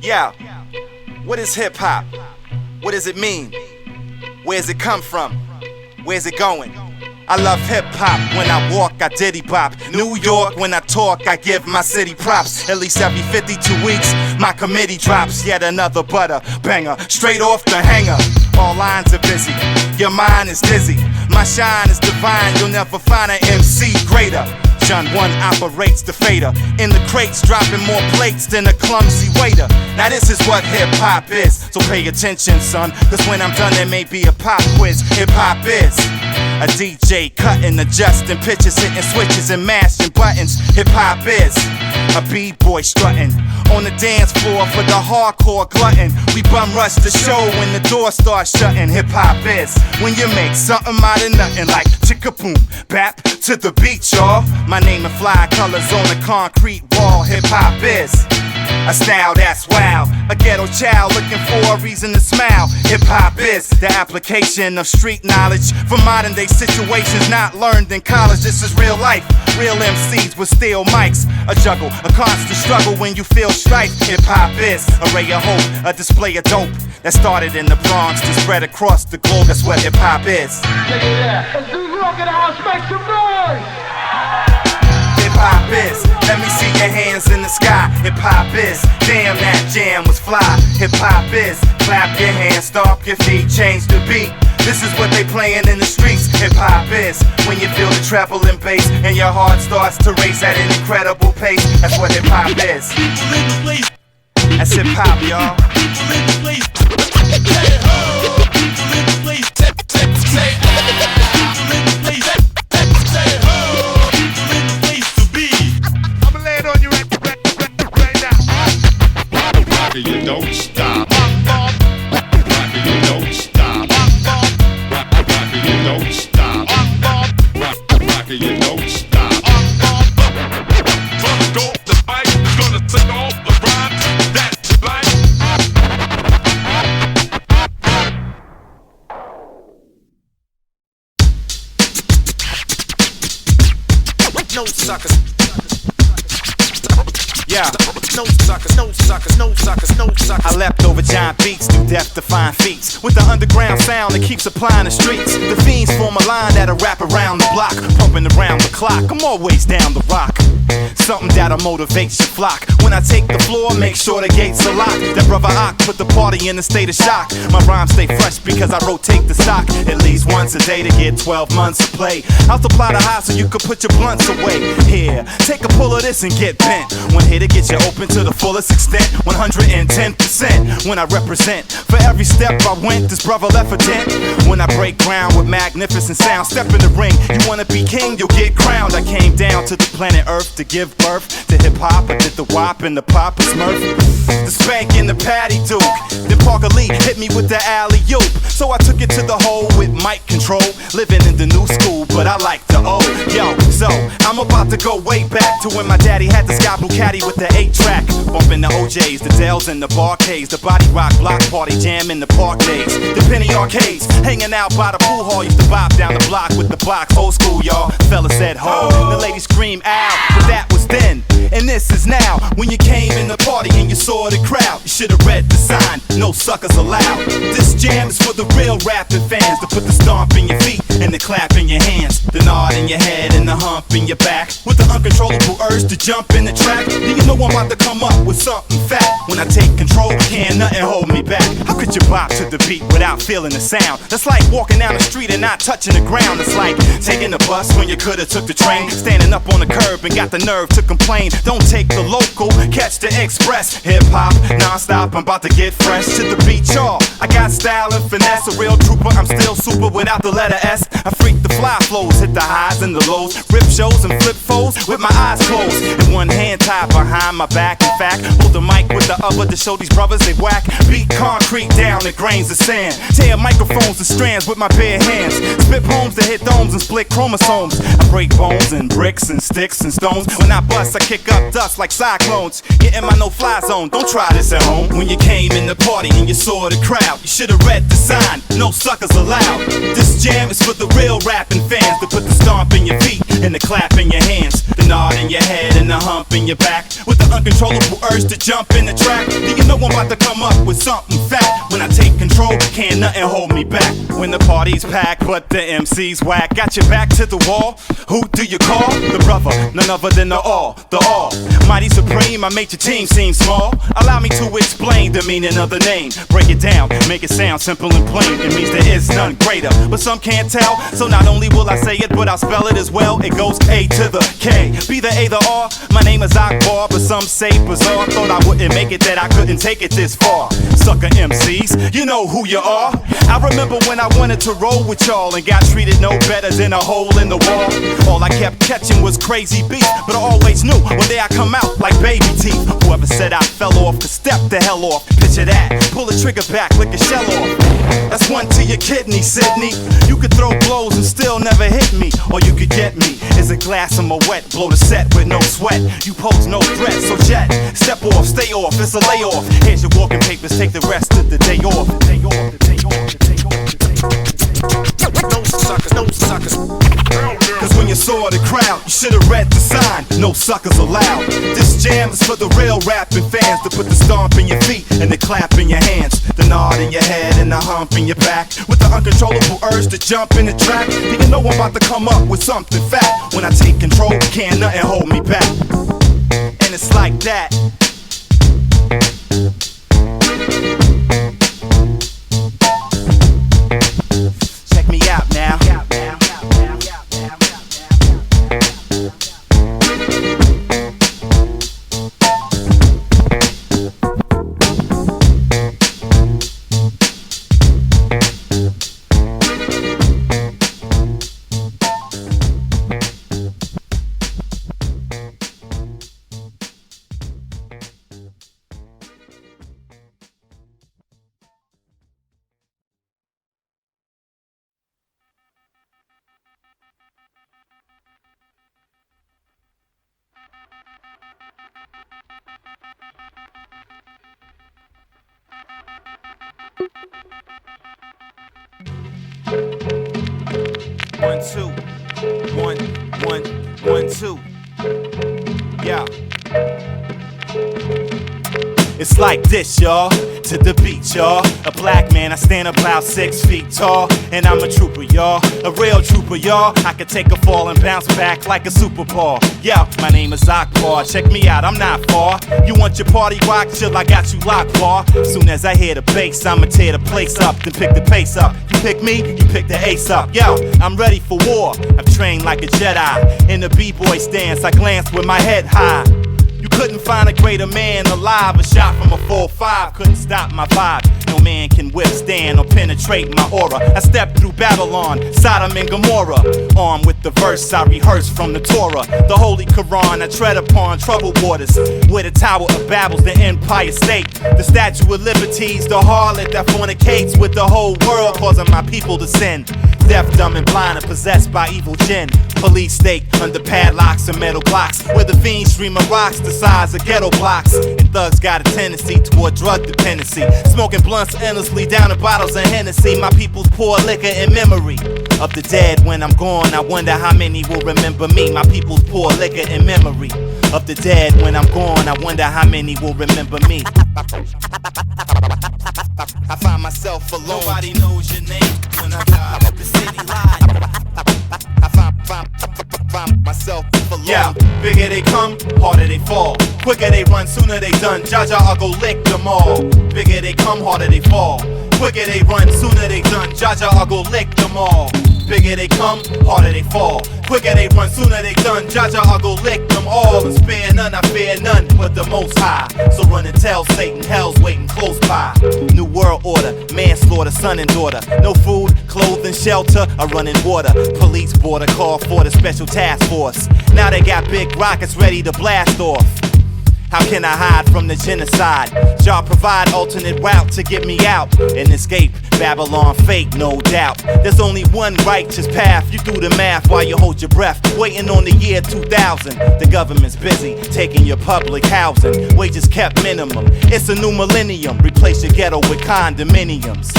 Yeah, what is hip hop? What does it mean? Where's it come from? Where's it going? I love hip hop. When I walk, I diddy bop. New York, when I talk, I give my city props. At least every 52 weeks, my committee drops yet another butter banger, straight off the hanger. All lines are busy, your mind is dizzy. My shine is divine, you'll never find an MC greater. John 1 operates the fader. In the crates, dropping more plates than a clumsy waiter. Now this is what hip-hop is, so pay attention, son, cause when I'm done there may be a pop quiz. Hip-hop is a DJ cutting, adjusting pitches, hitting switches and mashing buttons. Hip-hop is a b-boy strutting on the dance floor for the hardcore glutton. We bum rush the show when the door starts shutting. Hip-hop is when you make something out of nothing, like chicka-boom, bap to the beat, y'all. My name and fly colors on the concrete wall. Hip-hop is a style that's wild, a ghetto child looking for a reason to smile. Hip-hop is the application of street knowledge for modern day situations not learned in college. This is real life, real MCs with steel mics. A juggle, a constant struggle when you feel strife. Hip-hop is a ray of hope, a display of dope that started in the Bronx to spread across the globe. That's what hip-hop is. Check it out. Let's do rock in the house, make some noise. Hip-hop is, let me see your hands in the sky. Hip-hop is, damn that jam was fly. Hip-hop is, clap your hands, stomp your feet, change the beat. This is what they playing in the streets. Hip-hop is when you feel the treble and bass and your heart starts to race at an incredible pace. That's what hip-hop is. That's hip-hop, y'all. You don't stop. Rocker, you don't stop. Rocker, you don't stop. Rocker, you don't stop. Gonna go off the mic, gonna take off the rhyme. That's life. No suckers. Yeah. No suckers, no suckers, no suckers, no suckers. I leapt over giant beats, through death-defying feats, with the underground sound that keeps supplying the streets. The fiends form a line that'll wrap around the block, pumping around the clock. I'm always down the rock. Something that'll motivate your flock. When I take the floor, make sure the gates are locked. That brother Ak put the party in a state of shock. My rhymes stay fresh because I rotate the stock at least once a day to get 12 months of play. I'll supply the high so you can put your blunts away. Here, take a pull of this and get bent. One hit to get you open to the fullest extent. 110% when I represent. For every step I went, this brother left a dent. When I break ground with magnificent sound, step in the ring. You wanna be king, you'll get crowned. I came down to the planet Earth to give birth to hip-hop. I did the wop and the pop of Smurf, the spank and the patty duke. Then Parker Lee hit me with the alley-oop. So I took it to the hole with mic control. Living in the new school, but I like the old. Yo, so I'm about to go way back to when my daddy had the Sky Blue Caddy with the 8-track. Bumping the OJs, the Dells and the Barcades, the Body Rock block party jam in the park days, the penny arcades, hanging out by the pool hall. Used to bop down the block with the box. Old school, y'all. Fella said ho, the ladies scream out. But that was then, and this is now. When you came in the party and you saw the crowd, you should've read the sign. No suckers allowed. This jam is for the real rapping fans, to put the stomp in your feet and the clap in your hands, the nod in your head and the hump in your back, with the uncontrollable urge to jump in the track. Do you know I'm about to come up with something fat? When I take control, can't nothing hold me back. How could you bop to the beat without feeling the sound? That's like walking down the street and not touching the ground. It's like taking the bus when you could've took the train, standing up on the curb and got the nerve to complain. Don't take the local, catch the express. Hip-hop, non-stop, I'm about to get fresh to the beat, y'all. I got style and finesse, a real trooper. I'm still super without the letter S. I freak the fly flows, hit the highs and the lows, rip shows and flip foes with my eyes closed, and one hand tied behind my back. In fact, hold the mic with the other to show these brothers they whack. Beat concrete down to grains of sand, tear microphones to strands with my bare hands, spit poems to hit domes and split chromosomes. I break bones and bricks and sticks and stones. When I bust, I kick up dust like cyclones. Get in my no-fly zone, don't try this at home. When you came in the party and you saw the crowd, you should've read the sign. No suckers allowed. This jam is for the real rapping fans, to put the stomp in your feet and the clap in your hands, the nod in your head and the a hump in your back, with the uncontrollable urge to jump in the track. Do you know I'm about to come up with something fat? When I take control, can't nothing hold me back. When the party's packed, but the MC's whack, got your back to the wall. Who do you call? The brother, none other than the all. Mighty supreme, I make your team seem small. Allow me to explain the meaning of the name. Break it down, make it sound simple and plain. It means there is none greater, but some can't tell. So not only will I say it, but I'll spell it as well. It goes A to the K, be the A, the R. My name is Akbar, but some say bizarre. Thought I wouldn't make it, that I couldn't take it this far. Sucker MCs, you know who you are. I remember when I wanted to roll with y'all and got treated no better than a hole in the wall. All I kept catching was crazy beef, but I always knew one day I come out like baby teeth. Whoever said I fell off could step the hell off. Picture that, pull the trigger back, lick a shell off. That's one to your kidney, Sydney. You could throw blows and still never hit me. Or you could get me, is a glass of my wet. Blow the set with no sweat, you pose no threat. So jet, step off, stay off, it's a layoff. Here's your walking papers, take the rest of the day off. No suckers, no suckers. Cause when you saw the crowd, you should've read the sign. No suckers allowed. This jam is for the real rapping fans, to put the stomp in your feet and the clap in your hands, the nod in your head and the hump in your back, with the uncontrollable urge to jump in the track. Do you know I'm about to come up with something fat? When I take control, can't nothing hold me back. And it's like that. Check me out now. One, two, one, one, one, two. Yeah. It's like this, y'all, to the beat, y'all. A black man, I stand about 6 feet tall, and I'm a trooper, y'all, a real trooper, y'all. I could take a fall and bounce back like a super ball. Yeah, my name is Akbar, check me out, I'm not far. You want your party rock, chill, I got you locked, bar. Soon as I hear the bass, I'ma tear the place up, then pick the pace up. You pick me, you pick the ace up. Yo, I'm ready for war, I've trained like a Jedi. In the b-boy stance, I glance with my head high. You couldn't find a greater man alive. A shot from a 4-5 couldn't stop my vibe. No man can withstand or penetrate my aura. I stepped through Babylon, Sodom and Gomorrah. Armed with the verse I rehearsed from the Torah, the Holy Quran I tread upon troubled waters. Where the Tower of Babel's the Empire State, the Statue of Liberty's the harlot that fornicates with the whole world, causing my people to sin. Deaf, dumb, and blind, and possessed by evil jinn. Police stake under padlocks and metal blocks, where the fiends stream of rocks the size of ghetto blocks. And thugs got a tendency toward drug dependency, smoking blunts endlessly down in bottles of Hennessy. My people's pour liquor in memory of the dead. When I'm gone, I wonder how many will remember me. My people's pour liquor in memory of the dead. When I'm gone, I wonder how many will remember me. I find myself alone. Nobody knows your name when I die. The city lied. I find myself alone. Yeah, bigger they come, harder they fall. Quicker they run, sooner they done. Jaja, I'll go lick them all. Bigger they come, harder they fall. Quicker they run, sooner they done. Jaja, I'll go lick them all. Bigger they come, harder they fall. Quicker they run, sooner they done. Jaja, I'll go lick them all. And spare none, I fear none but the Most High. So run and tell Satan, hell's waiting close by. New world order, manslaughter, son and daughter. No food, clothing, shelter, a running water. Police border call for the special task force. Now they got big rockets ready to blast off. How can I hide from the genocide? Y'all provide alternate route to get me out and escape Babylon fate, no doubt. There's only one righteous path. You do the math while you hold your breath, waiting on the year 2000. The government's busy taking your public housing. Wages kept minimum. It's a new millennium. Replace your ghetto with condominiums.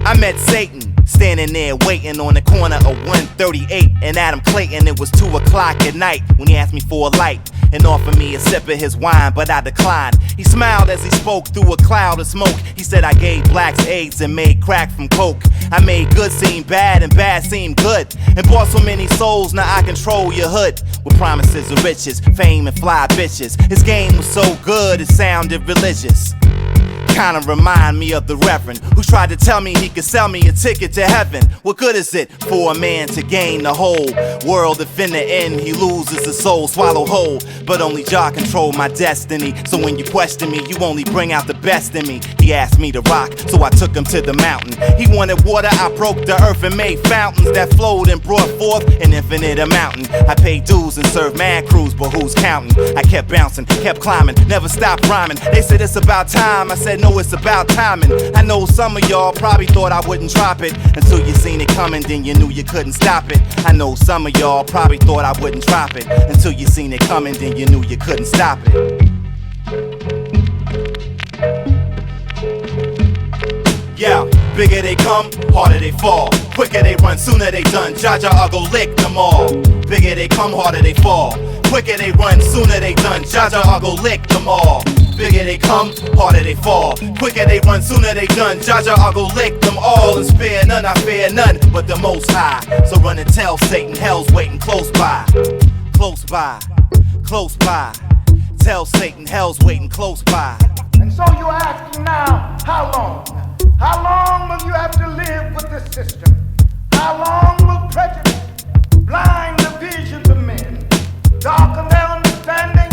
I met Satan Standing there waiting on the corner of 138 and Adam Clayton. It was 2 o'clock at night when he asked me for a light and offered me a sip of his wine, but I declined. He smiled as he spoke through a cloud of smoke. He said I gave blacks AIDS and made crack from coke. I made good seem bad and bad seem good, and bought so many souls, now I control your hood with promises of riches, fame and fly bitches. His game was so good it sounded religious. Kinda remind me of the Reverend who tried to tell me he could sell me a ticket to heaven. What good is it for a man to gain the whole world if in the end he loses his soul? Swallow whole, but only Jah control my destiny. So when you question me, you only bring out the best in me. He asked me to rock, so I took him to the mountain. He wanted water, I broke the earth and made fountains that flowed and brought forth an infinite amount. I paid dues and served mad crews, but who's counting? I kept bouncing, kept climbing, never stopped rhyming. They said it's about time, I said no, it's about timing. I know some of y'all probably thought I wouldn't drop it until you seen it coming, then you knew you couldn't stop it. I know some of y'all probably thought I wouldn't drop it until you seen it coming, then you knew you couldn't stop it. Yeah, bigger they come, harder they fall. Quicker they run, sooner they done. Jaja, I'll go lick them all. Bigger they come, harder they fall. Quicker they run, sooner they done. Jaja, I'll go lick them all. Bigger they come, harder they fall. Quicker they run, sooner they done. Jaja, I'll go lick them all and spare none. I fear none but the Most High. So run and tell Satan, hell's waiting close by. Close by, close by. Tell Satan, hell's waiting close by. And so you're asking now, how long? How long will you have to live with this system? How long will prejudice blind the visions of men, darken their understanding,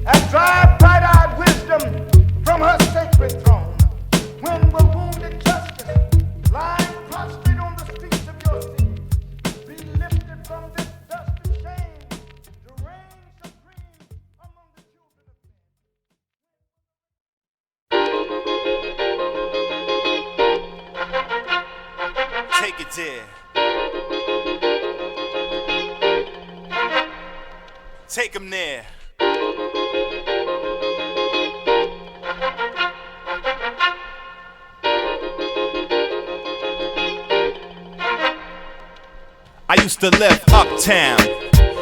and drive bright-eyed wisdom from her sacred throne? When will wounded justice, lying prostrate on the streets of your city, be lifted from this dusty shame to reign supreme among the children of men? Take it there. Take him there. I used to live uptown,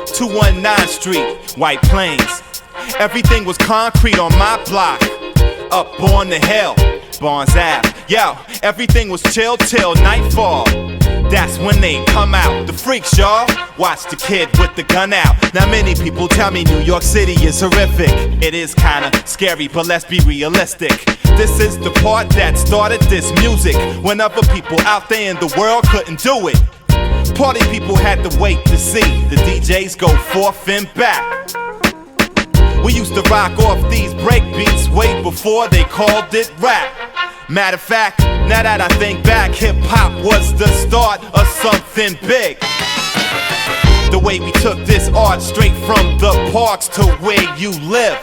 219 Street, White Plains. Everything was concrete on my block. Up on the hill, Barnes Ave. Yo, everything was chill till nightfall. That's when they come out, the freaks, y'all. Watch the kid with the gun out. Now many people tell me New York City is horrific. It is kinda scary, but let's be realistic. This is the part that started this music, when other people out there in the world couldn't do it. Party people had to wait to see the DJs go forth and back. We used to rock off these break beats way before they called it rap. Matter of fact, now that I think back, hip-hop was the start of something big. The way we took this art straight from the parks to where you live.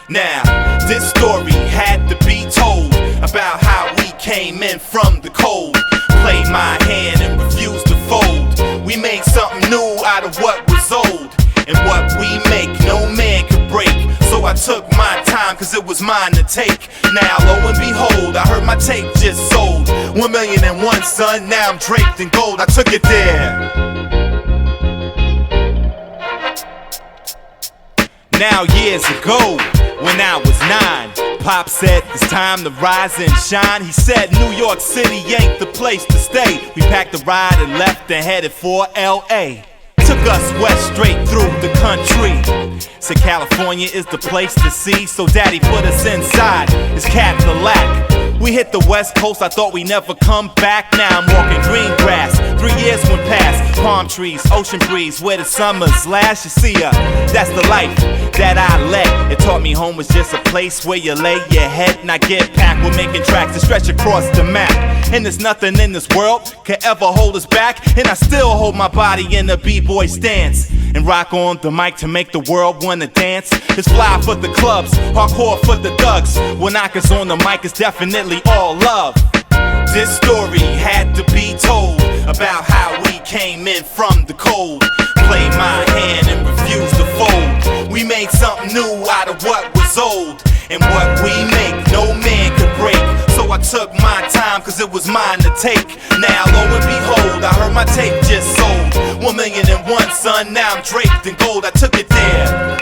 Now, this story had to be told about how we came in from the cold. Played my hand and refused to fold. We made something new out of what was old. And what we make, no man could break. So I took my time, cause it was mine to take. Now, lo and behold, I heard my tape just sold. 1,000,001, son, now I'm draped in gold. I took it there. Now, years ago, when I was 9, Pop said it's time to rise and shine. He said New York City ain't the place to stay. We packed a ride and left and headed for LA. Took us west straight through the country. Said California is the place to see, so daddy put us inside his Cadillac. We hit the west coast, I thought we never come back. Now I'm walking green grass, 3 years went past. Palm trees, ocean breeze, where the summers last. You see, that's the life that I led. It taught me home was just a place where you lay your head. And I get packed with making tracks that stretch across the map. And there's nothing in this world can ever hold us back. And I still hold my body in a b-boy stance and rock on the mic to make the world wanna dance. It's fly for the clubs, hardcore for the thugs. When knockers on the mic, it's definitely all love. This story had to be told about how we came in from the cold. Played my hand and refused to fold. We made something new out of what was years old. And what we make, no man could break. So I took my time, cause it was mine to take. Now lo and behold, I heard my tape just sold 1,000,001, son, now I'm draped in gold. I took it there.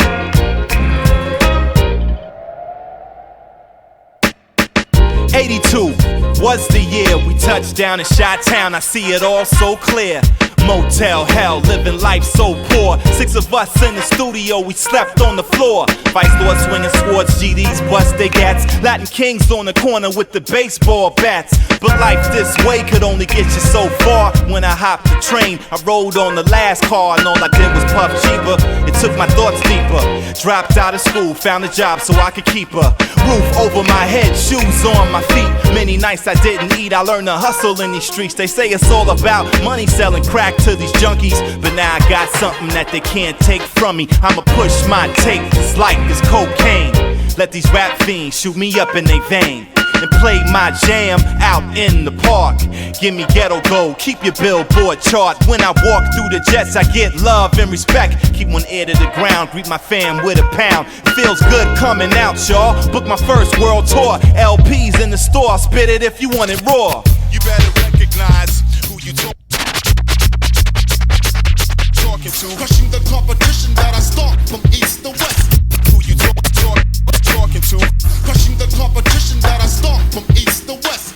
82 was the year we touched down in Chi-Town. I see it all so clear. Motel hell, living life so poor. 6 of us in the studio, we slept on the floor. Vice Lord swinging swords, GDs bust they gats. Latin kings on the corner with the baseball bats. But life this way could only get you so far. When I hopped the train, I rode on the last car, and all I did was puff cheaper. It took my thoughts deeper. Dropped out of school, found a job so I could keep a roof over my head, shoes on my feet. Many nights I didn't eat, I learned to hustle in these streets. They say it's all about money, selling crack to these junkies, but now I got something that they can't take from me. I'ma push my tape, this life is cocaine. Let these rap fiends shoot me up in they vein and play my jam out in the park. Give me ghetto gold, keep your billboard chart. When I walk through the jets, I get love and respect. Keep one ear to the ground, greet my fam with a pound. It feels good coming out, y'all. Book my first world tour, LPs in the store. Spit it if you want it raw. You better recognize who you talking to. Crushing the competition that I start from east to west. Who you talking to? Crushing the competition that I start from east to west.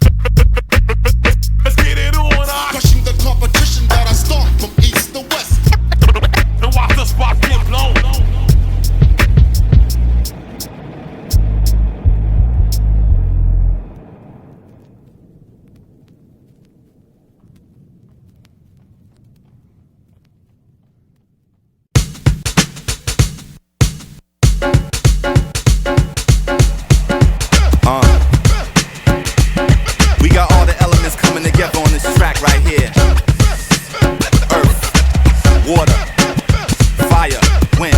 Let's get it on. Crushing the competition that I start from east to west. And watch the spot get blown. Together on this track right here. Earth, water, fire, wind.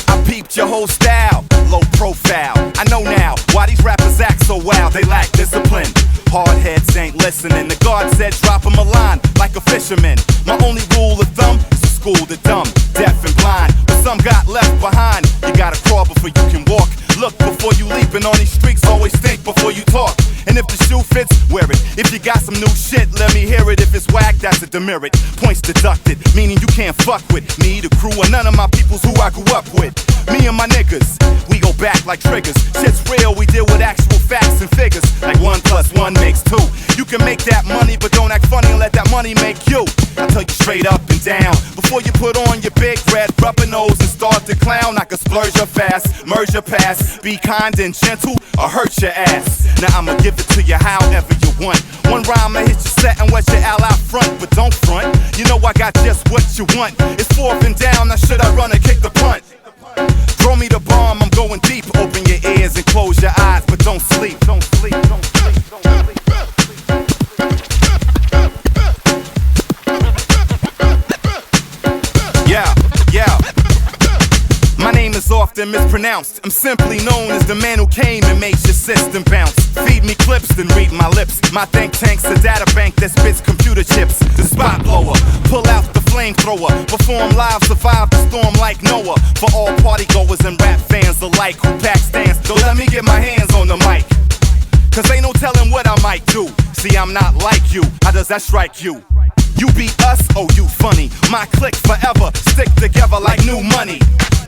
I peeped your whole style, low profile. I know now why these rappers act so wild. They lack discipline. Hard heads ain't listening. The guard said drop him a line like a fisherman. My only rule of thumb is to school the dumb, deaf and blind. But some got left behind. You gotta crawl before you can walk. Look before you leap, and on these streets always think before you talk. And if the shoe fits, wear it. If you got some new shit, let me hear it. If it's whack, that's a demerit. Points deducted, meaning you can't fuck with me, the crew, or none of my peoples who I grew up with. Me and my niggas, we go back like triggers. Shit's real, we deal with actual facts and figures. Like 1 + 1 makes 2. You can make that money, but don't act funny and let that money make you. I tell you straight up and down, before you put on your big red rubber nose and start to clown. I can splurge your fast, merge your past. Be kind and gentle or hurt your ass. Now I'ma give it to you however you want. One rhyme, I hit your set and wet your al out front, but don't front. You know I got just what you want. It's 4th and down, now should I run or kick the punt? Throw me the bomb, I'm going deep. Open your ears and close your eyes, but don't sleep. Don't sleep, don't sleep, don't sleep. Yeah, yeah. My name is often mispronounced. I'm simply known as the man who came and made your system bounce. Feed me clips, then read my lips. My think tank's a data bank that spits computer chips. The spot blower, pull out the flamethrower. Perform live, survive the storm like Noah. For all party goers and rap fans alike who pack stands, so let me get my hands on the mic. Cause ain't no telling what I might do. See, I'm not like you. How does that strike you? You beat us, oh you funny. My clique forever, stick together like new money.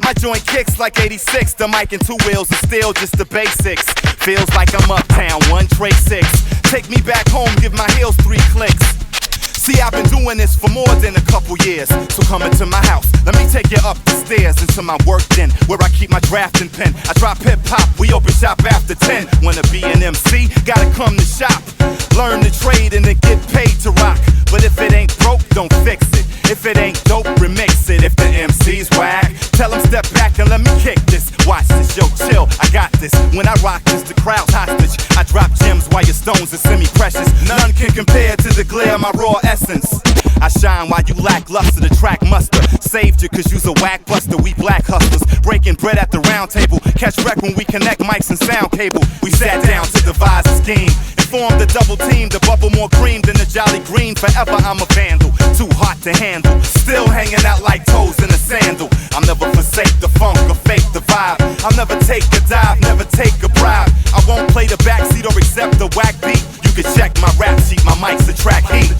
My joint kicks like 86. The mic and 2 wheels is still just the basics. Feels like I'm uptown, 1 tray 6. Take me back home, give my heels 3 clicks. See, I've been doing this for more than a couple years. So come into my house, let me take you up the stairs into my work den, where I keep my drafting pen. I drop hip-hop, we open shop after 10. Wanna be an MC, gotta come to shop. Learn the trade and then get paid to rock. But if it ain't broke, don't fix it. If it ain't dope, remix it. If the MC's whack, tell them step back and let me kick this. Watch this, yo, chill, I got this. When I rock this, the crowd's hostage. I drop gems while your stones are semi-precious. None can compare to the glare of my raw essence. I shine while you lackluster, the track muster. Saved you cause you's a whack buster. We black hustlers, breaking bread at the round table. Catch wreck when we connect mics and sound cable. We sat down to devise a scheme and formed a double team. The bubble more cream than the Jolly Green. Forever I'm a vandal, too hot to handle. Still hanging out like toes in a sandal. I'll never forsake the funk or fake the vibe. I'll never take a dive, never take a bribe. I won't play the backseat or accept the whack beat. You can check my rap sheet, my mic's a track heat.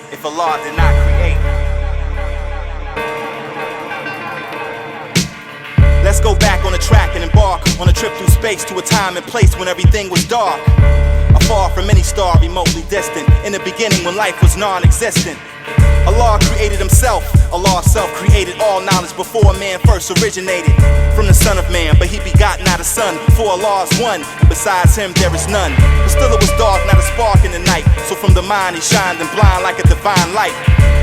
If Allah did not create. Let's go back on the track and embark on a trip through space to a time and place when everything was dark. Afar from any star, remotely distant. In the beginning when life was non-existent. Allah created himself. Allah self-created all knowledge before man first originated. From the son of man, but he begot not a son. For Allah is one, and besides him there is none. But still it was dark, not a spark in the night. So from the mind he shined and blind like a divine light.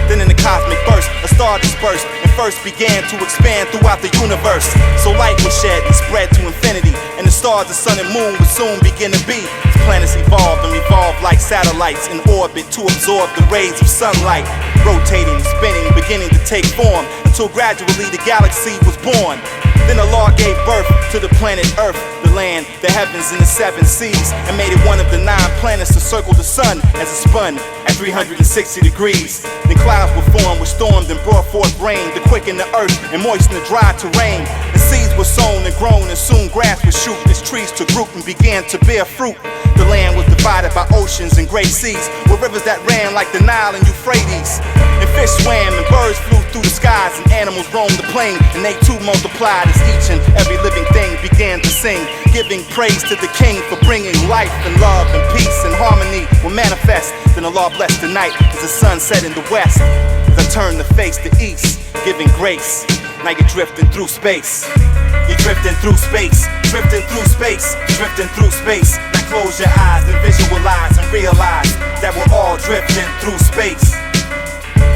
Then in the cosmic burst, a star dispersed and first began to expand throughout the universe. So light was shed and spread to infinity, and the stars, the sun and moon would soon begin to be. As planets evolved and revolved like satellites in orbit to absorb the rays of sunlight. Rotating, spinning, beginning to take form, until gradually the galaxy was born. Then Allah gave birth to the planet Earth, the land, the heavens, and the seven seas, and made it one of the 9 planets to circle the sun as it spun at 360 degrees. Then clouds were formed, which stormed and brought forth rain to quicken the earth and moisten the dry terrain. The seeds were sown and grown, and soon grass would shoot as trees took root and began to bear fruit. The land was divided by oceans and great seas, with rivers that ran like the Nile and Euphrates. And fish swam and birds flew through the skies, and animals roamed the plain, and they too multiplied as each and every living thing began to sing, giving praise to the King for bringing life and love and peace and harmony will manifest. Then Allah blessed the night as the sun set in the west. As I turn to face the east, giving grace. Now you're drifting through space. You're drifting through space, drifting through space, drifting through space. Now close your eyes and visualize and realize that we're all drifting through space.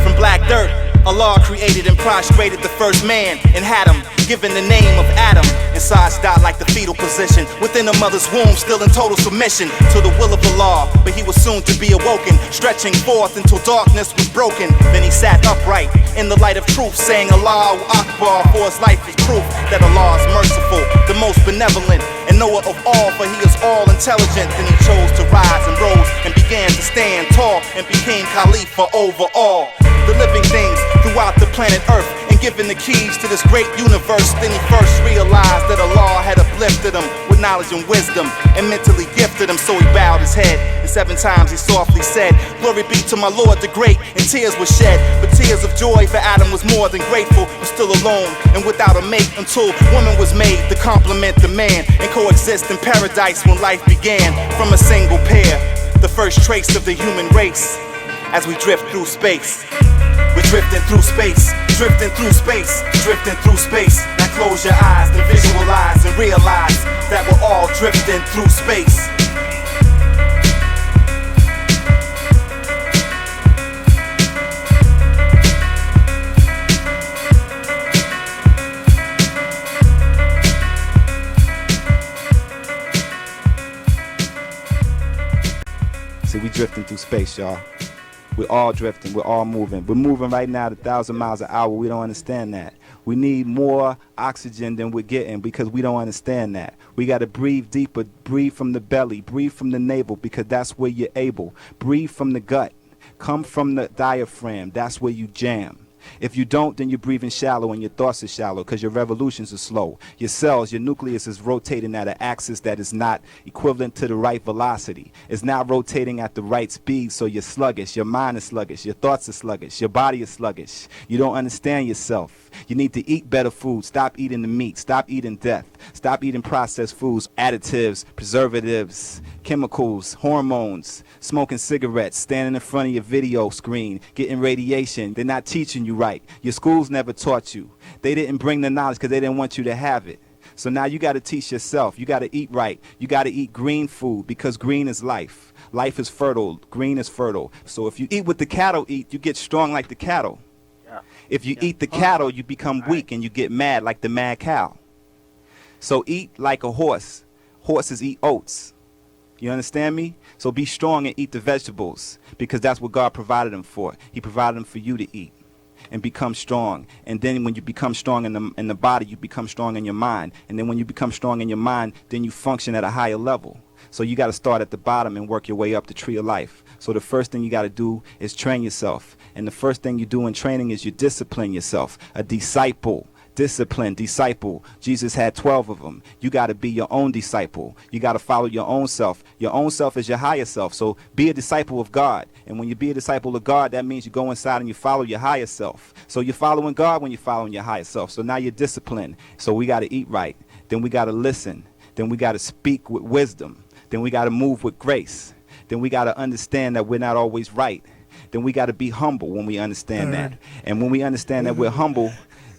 From black dirt, Allah created and prostrated the first man and had him given the name of Adam. Inside died like the fetal position within a mother's womb, still in total submission to the will of Allah. But he was soon to be awoken, stretching forth until darkness was broken. Then he sat upright in the light of truth, saying Allahu Akbar, for his life is proof that Allah is merciful, the most benevolent, and knower of all, for he is all intelligent. Then he chose to rise and rose and began to stand tall and became Khalifa over all the living things throughout the planet Earth, and given the keys to this great universe. Then he first realized that Allah had uplifted him with knowledge and wisdom and mentally gifted him. So he bowed his head and 7 times he softly said, Glory be to my Lord the Great, and tears were shed. But tears of joy for Adam was more than grateful, but still alone and without a mate until woman was made to complement the man and coexist in paradise when life began from a single pair, the first trace of the human race. As we drift through space, we're drifting through space, drifting through space, drifting through space. Now close your eyes and visualize and realize that we're all drifting through space. See, we drifting through space, y'all. We're all drifting, we're all moving. We're moving right now at 1,000 miles an hour. We don't understand that. We need more oxygen than we're getting because we don't understand that. We got to breathe deeper, breathe from the belly, breathe from the navel because that's where you're able. Breathe from the gut, come from the diaphragm, that's where you jam. If you don't, then you're breathing shallow and your thoughts are shallow because your revolutions are slow. Your cells, your nucleus is rotating at an axis that is not equivalent to the right velocity. It's not rotating at the right speed, so you're sluggish. Your mind is sluggish. Your thoughts are sluggish. Your body is sluggish. You don't understand yourself. You need to eat better food. Stop eating the meat. Stop eating death. Stop eating processed foods, additives, preservatives, chemicals, hormones, smoking cigarettes, standing in front of your video screen, getting radiation. They're not teaching you right. Your schools never taught you. They didn't bring the knowledge because they didn't want you to have it. So now you got to teach yourself. You got to eat right. You got to eat green food because green is life. Life is fertile. Green is fertile. So if you eat what the cattle eat, you get strong like the cattle. Yeah. If you eat the cattle, you become weak and you get mad like the mad cow. So eat like a horse. Horses eat oats. You understand me? So be strong and eat the vegetables because that's what God provided them for. He provided them for you to eat and become strong. And then when you become strong in the body, you become strong in your mind. And then when you become strong in your mind, then you function at a higher level. So you got to start at the bottom and work your way up the tree of life. So the first thing you got to do is train yourself. And the first thing you do in training is you discipline yourself. A disciple. Discipline, disciple. Jesus had 12 of them. You got to be your own disciple. You got to follow your own self. Your own self is your higher self. So be a disciple of God. And when you be a disciple of God, that means you go inside and you follow your higher self. So you're following God when you're following your higher self. So now you're disciplined. So we got to eat right. Then we got to listen. Then we got to speak with wisdom. Then we got to move with grace. Then we got to understand that we're not always right. Then we got to be humble when we understand that. And when we understand that we're humble,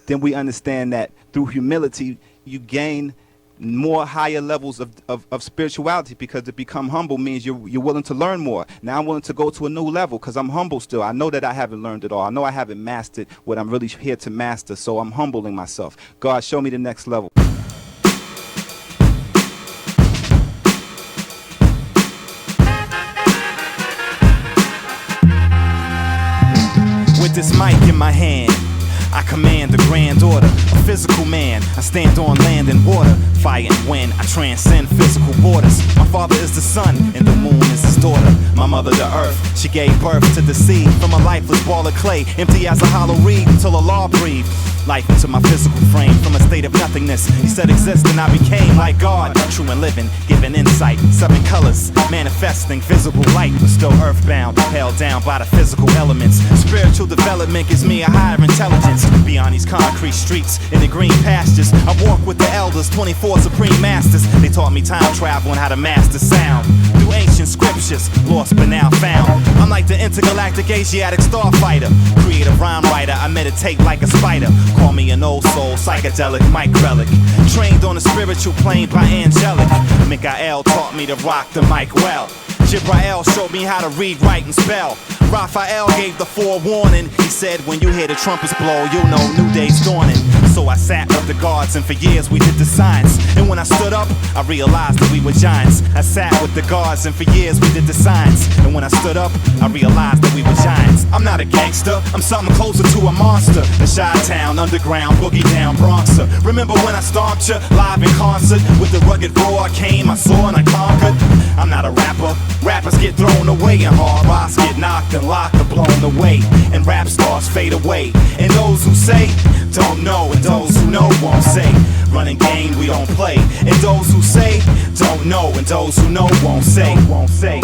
then we understand that through humility, you gain more higher levels of spirituality because to become humble means you're willing to learn more. Now I'm willing to go to a new level because I'm humble still. I know that I haven't learned it all. I know I haven't mastered what I'm really here to master, so I'm humbling myself. God, show me the next level. With this mic in my hand, I command the grand order, a physical man. I stand on land and water, fire and wind. I transcend physical borders. My father is the sun, and the moon is his daughter. My mother the earth, she gave birth to the seed. From a lifeless ball of clay, empty as a hollow reed, until Allah breathed life into my physical frame. From a state of nothingness, he said exist, and I became like God. True and living, giving insight, 7 colors, manifesting visible light. But still earthbound, held down by the physical elements. Spiritual development gives me a higher intelligence. Beyond these concrete streets, in the green pastures, I walk with the elders, 24 supreme masters. They taught me time travel and how to master sound. Through ancient scriptures, lost but now found. I'm like the intergalactic Asiatic starfighter, creative rhyme writer. I meditate like a spider. Call me an old soul, psychedelic, Mike Relic. Trained on a spiritual plane by angelic. Mikael taught me to rock the mic well. Jibrael showed me how to read, write, and spell. Raphael gave the forewarning. He said, when you hear the trumpets blow, you'll know new day's dawning. So I sat with the guards, and for years we did the science. And when I stood up, I realized that we were giants. I sat with the guards, and for years we did the science. And when I stood up, I realized that we were giants. I'm not a gangster, I'm something closer to a monster. The Chi-Town, underground, boogie down Bronxer. Remember when I stomped you live in concert? With the rugged roar I came, I saw and I conquered. I'm not a rapper, rappers get thrown away, and hard rocks get knocked and locked or blown away, and rap stars fade away. And those who say don't know, and those who know won't say. Running game we don't play. And those who say don't know, and those who know won't say. Won't say.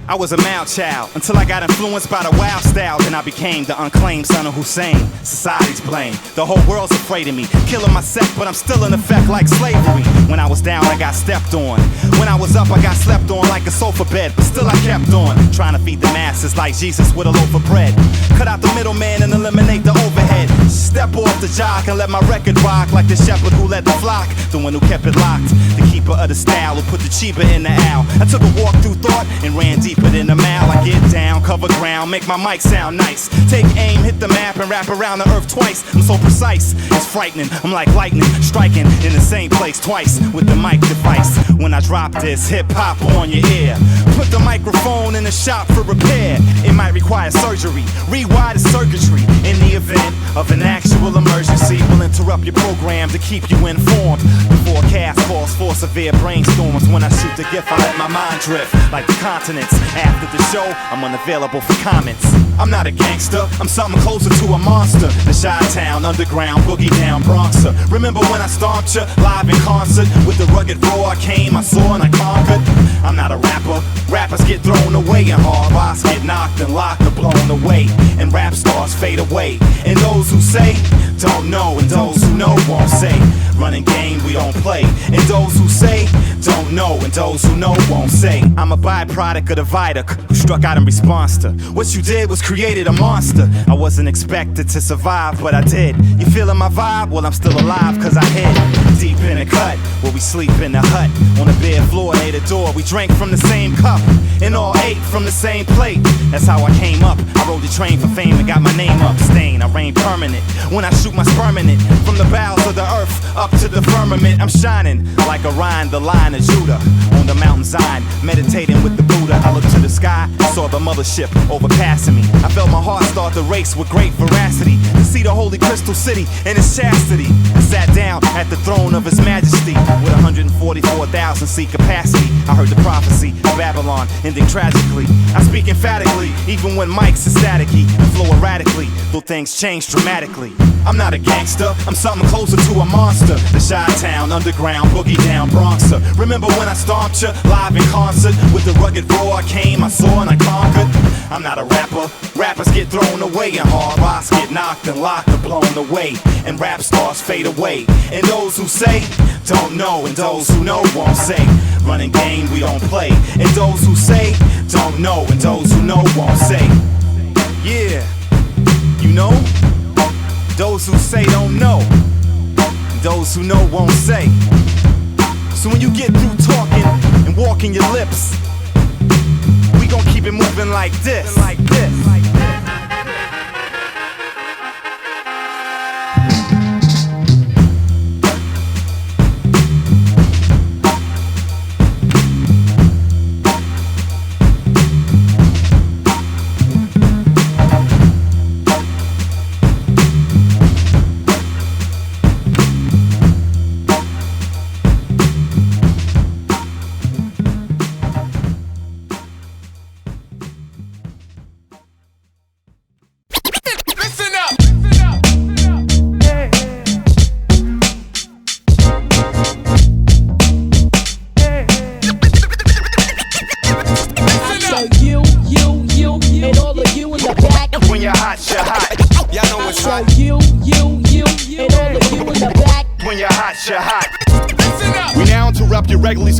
I was a mild child until I got influenced by the wild style. Then I became the unclaimed son of Hussein. Society's blame, the whole world's afraid of me. Killing my sect, but I'm still in effect like slavery. When I was down, I got stepped on. When I was up, I got slept on like a sofa bed. But still I kept on, trying to feed the masses like Jesus with a loaf of bread. Cut out the middleman and eliminate the overhead. step off the jock and let my record rock like the shepherd who led the flock, the one who kept it locked, the keeper of the style who put the cheaper in the owl. I took a walk through thought and ran deeper than the mile. I get down, cover ground, make my mic sound nice. Take aim, hit the map and wrap around the earth twice. I'm so precise, it's frightening. I'm like lightning, striking in the same place twice with the mic device. When I drop this hip-hop on your ear, put the microphone in the shop for repair. It might require surgery, rewire the circuitry. In the event of an actual emergency, we'll interrupt your program to keep you informed. The forecast calls for severe brainstorms. When I shoot the gift, I let my mind drift like the continents. After the show, I'm unavailable for comments. I'm not a gangster, I'm something closer to a monster. The Chi-Town, underground, boogie down Bronxer. Remember when I stomped you live in concert? With the rugged roar I came, I saw and I conquered. I'm not a rapper, rappers get thrown away, and hard rocks get knocked and locked or blown away, and rap stars fade away. And those who say don't know, and those who know won't say. Running game we don't play. And those who say don't know, and those who know won't say. I'm a byproduct of the viaduct who struck out in response to what you did was created a monster. I wasn't expected to survive, but I did. You feeling my vibe? Well, I'm still alive cause I hid deep in a cut where we sleep in the hut. On the bare floor near the door, we drank from the same cup and all ate from the same plate. That's how I came up. I rode the train for fame and got my name up. Stain, I reign permanent when I shoot my sperm in it. From the bowels of the earth up to the firmament, I'm shining like Orion, the Lion of Judah. On the mountain Zion, meditating with the Buddha. I looked to the sky, saw the mothership overpassing me. I felt my heart start to race with great veracity to see the holy crystal city and its chastity. I sat down at the throne of his majesty with 144,000 seat capacity. I heard the prophecy of Babylon ending tragically. I speak emphatically, even when mics are staticky and flow erratically, though things change dramatically. I'm not a gangster, I'm something closer to a monster. The Chi-Town, underground, boogie down Bronxer. Remember when I stomped you live in concert? With the rugged roar I came, I saw and I conquered. I'm not a rapper, rappers get thrown away, and hard rocks get knocked and locked or blown away, and rap stars fade away. And those who say don't know, and those who know won't say. Running game we don't play. And those who say don't know, and those who know won't say. Yeah, you know? Those who say don't know, those who know won't say. So when you get through talking and walking your lips, we gon' keep it moving like this, like this, like this.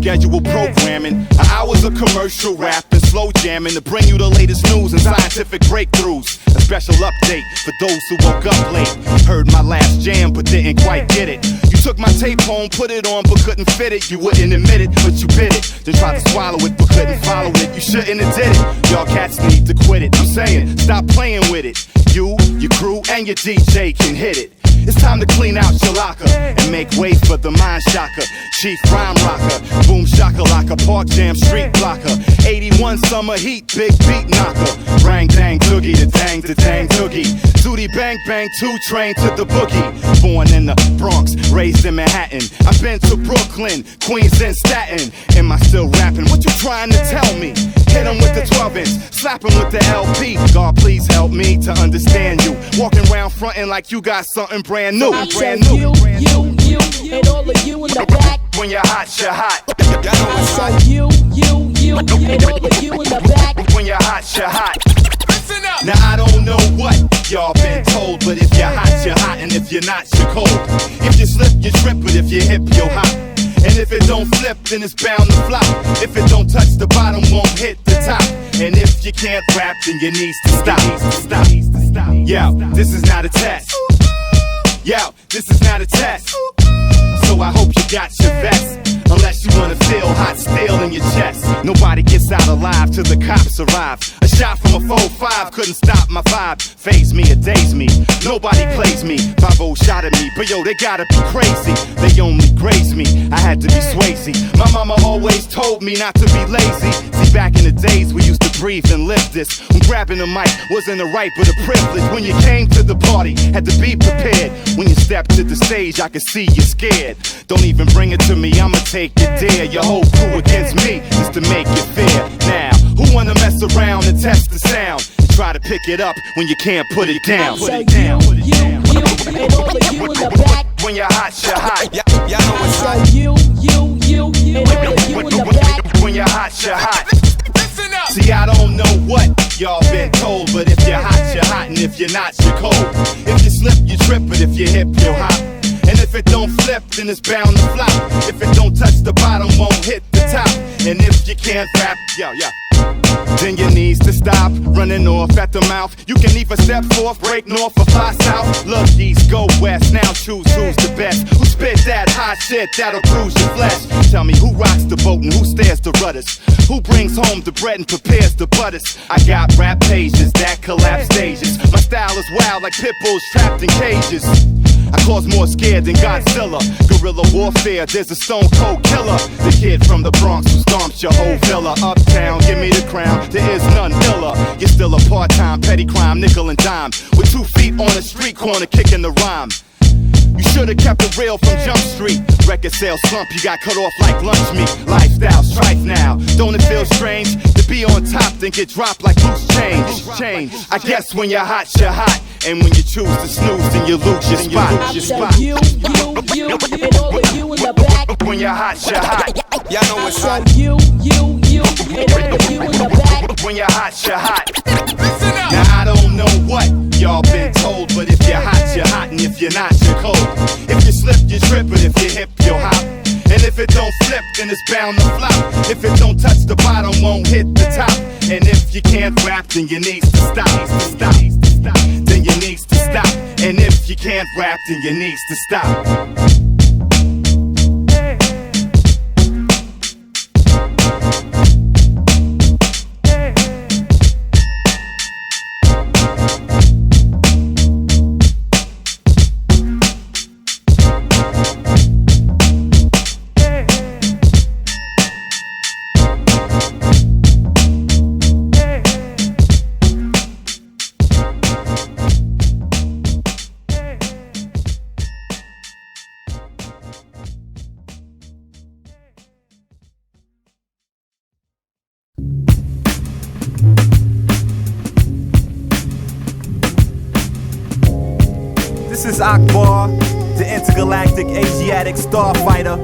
Scheduled programming, hours of commercial rap and slow jamming to bring you the latest news and scientific breakthroughs. A special update for those who woke up late. Heard my last jam but didn't quite get it. You took my tape home, put it on but couldn't fit it. You wouldn't admit it, but you bit it. Then tried to swallow it but couldn't follow it. You shouldn't have did it. Y'all cats need to quit it. I'm saying, stop playing with it. You, your crew, and your DJ can hit it. It's time to clean out your locker and make way for the mind shocker. Chief rhyme rocker, boom shakalaka, park jam, street blocker. 81 summer heat, big beat knocker. Rang dang doogie, the dang doogie. Zooty bang bang, 2 train to the boogie. Born in the Bronx, raised in Manhattan. I've been to Brooklyn, Queens and Staten. Am I still rapping? What you trying to tell me? Hit him with the 12-inch, slap him with the LP. God please help me to understand you. Walking around fronting like you got something brand new. Brand new. You, and all of you in the back. When you're hot, you're hot. So you, and all of you in the back. When you're hot, you're hot. Listen up. Now I don't know what y'all been told, but if you're hot, you're hot, and if you're not, you're cold. If you slip, you trip, but if you're hip, you're hot. And if it don't flip, then it's bound to flop. If it don't touch the bottom, won't hit the top. And if you can't rap, then you need to stop. Yo, this is not a test. Yo, this is not a test, so I hope you got your vest. Unless you wanna feel hot steel in your chest. Nobody gets out alive till the cops arrive. A shot from a 4-5 couldn't stop my vibe. Phase me or daze me, nobody plays me. 5-0 shot at me, but yo, they gotta be crazy. They only graze me, I had to be Swayze. My mama always told me not to be lazy. See, back in the days we used to breathe and live this. When grabbing the mic wasn't a right but a privilege. When you came to the party, had to be prepared. When you stepped to the stage, I could see you scared. Don't even bring it to me, I'ma take it there. Your whole crew against me is to make it fair. Now, who wanna mess around and test the sound? And try to pick it up when you can't put it down. So Put it down. you, and all of you in the back. When you're hot, you're hot. Y'all know what's So hot. you, and all of you in the back. When you're hot, you're hot. Listen up. See, I don't know what y'all been told, but if you're hot, you're hot, and if you're not, you're cold. If you slip, you trip, but if you hip, you'll hop. And if it don't flip, then it's bound to flop. If it don't touch the bottom, won't hit the top. And if you can't rap, then you needs to stop running off at the mouth. You can either step forth, break north, or fly south. Look east, go west, now choose who's the best. Who spit that hot shit that'll bruise your flesh? Tell me who rocks the boat and who stares the rudders? Who brings home the bread and prepares the butters? I got rap pages that collapse stages. My style is wild like pit bulls trapped in cages. I cause more scared than Godzilla. Guerrilla warfare, there's a stone cold killer. The kid from the Bronx who stomps your whole villa. Uptown, give me the crown, there is none iller. You're still a part-time petty crime, nickel and dime. With 2 feet on a street corner kicking the rhyme. You should've kept it real from Jump Street. Record sales slump, you got cut off like lunch meat. Lifestyle strife now, don't it feel strange? To be on top, then get dropped like loose change. I guess when you're hot, and when you choose to snooze, then you lose your spot. So you, and all of you in the back. When you're hot, Y'all know what's So hot. you, and all of you in the back. when you're hot, Listen up. Now I don't know what y'all been told, but if you're hot, and if you're not, you're cold. If you slip, you trip, but if you hip, you'll hop. And if it don't flip, then it's bound to flop. If it don't touch the bottom, won't hit the top. And if you can't rap, then you need to stop. Then you need to stop. And if you can't rap, then you need to stop. This is Akbar, the intergalactic Asiatic starfighter,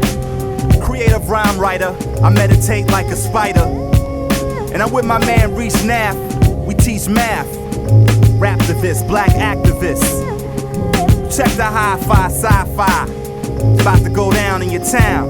creative rhyme writer. I meditate like a spider, and I'm with my man Reese Nath. We teach math, raptivists, black activists. Check the hi-fi, sci-fi. It's about to go down in your town.